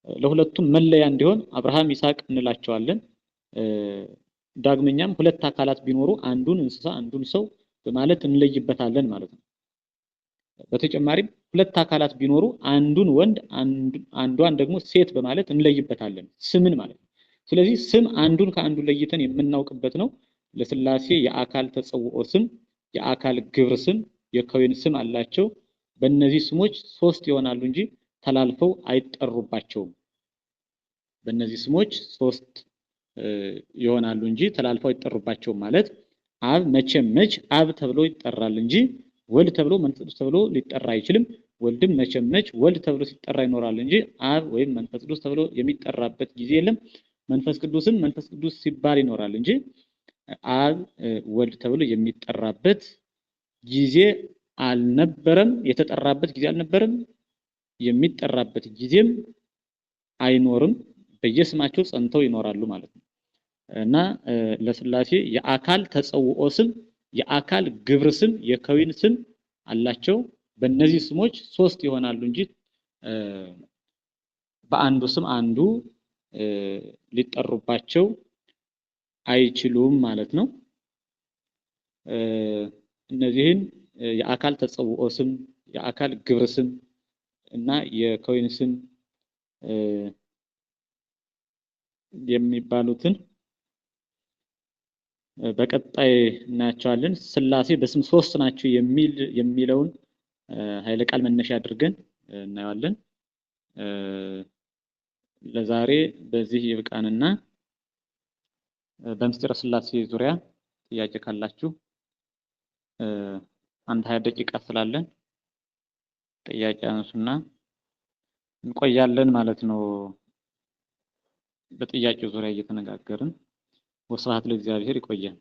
ለሁለቱም መለያ እንዲሆን አብርሃም ይስሐቅ እንላቸዋለን። ዳግመኛም ሁለት አካላት ቢኖሩ አንዱን እንስሳ አንዱን ሰው በማለት እንለይበታለን ማለት ነው። በተጨማሪም ሁለት አካላት ቢኖሩ አንዱን ወንድ አንዷን ደግሞ ሴት በማለት እንለይበታለን ስምን ማለት ነው። ስለዚህ ስም አንዱን ከአንዱ ለይተን የምናውቅበት ነው። ለስላሴ የአካል ተጸውኦ ስም፣ የአካል ግብር ስም፣ የከዊን ስም አላቸው። በእነዚህ ስሞች ሶስት ይሆናሉ እንጂ ተላልፈው አይጠሩባቸውም። በእነዚህ ስሞች ሶስት ይሆናሉ እንጂ ተላልፈው አይጠሩባቸውም ማለት አብ መቼ አብ ተብሎ ይጠራል እንጂ ወልድ ተብሎ መንፈስ ቅዱስ ተብሎ ሊጠራ አይችልም። ወልድም መቼ ወልድ ተብሎ ሲጠራ ይኖራል እንጂ አብ ወይም መንፈስ ቅዱስ ተብሎ የሚጠራበት ጊዜ የለም። መንፈስ ቅዱስም መንፈስ ቅዱስ ሲባል ይኖራል እንጂ አብ ወልድ ተብሎ የሚጠራበት ጊዜ አልነበረም። የተጠራበት ጊዜ አልነበረም። የሚጠራበት ጊዜም አይኖርም። በየስማቸው ጸንተው ይኖራሉ ማለት ነው እና ለስላሴ የአካል ተጸውኦ ስም፣ የአካል ግብር ስም፣ የከዊን ስም አላቸው። በእነዚህ ስሞች ሶስት ይሆናሉ እንጂ በአንዱ ስም አንዱ ሊጠሩባቸው አይችሉም ማለት ነው። እነዚህን የአካል ተጸውኦ ስም፣ የአካል ግብር ስም እና የከዊን ስም የሚባሉትን በቀጣይ እናያቸዋለን። ስላሴ በስም ሶስት ናቸው የሚለውን ኃይለ ቃል መነሻ አድርገን እናየዋለን። ለዛሬ በዚህ ይብቃንና በምስጢረ ስላሴ ዙሪያ ጥያቄ ካላችሁ አንድ 20 ደቂቃ ስላለን ጥያቄ አንሱና እንቆያለን ማለት ነው። በጥያቄው ዙሪያ እየተነጋገርን ወስብሐት ለእግዚአብሔር። ይቆያል።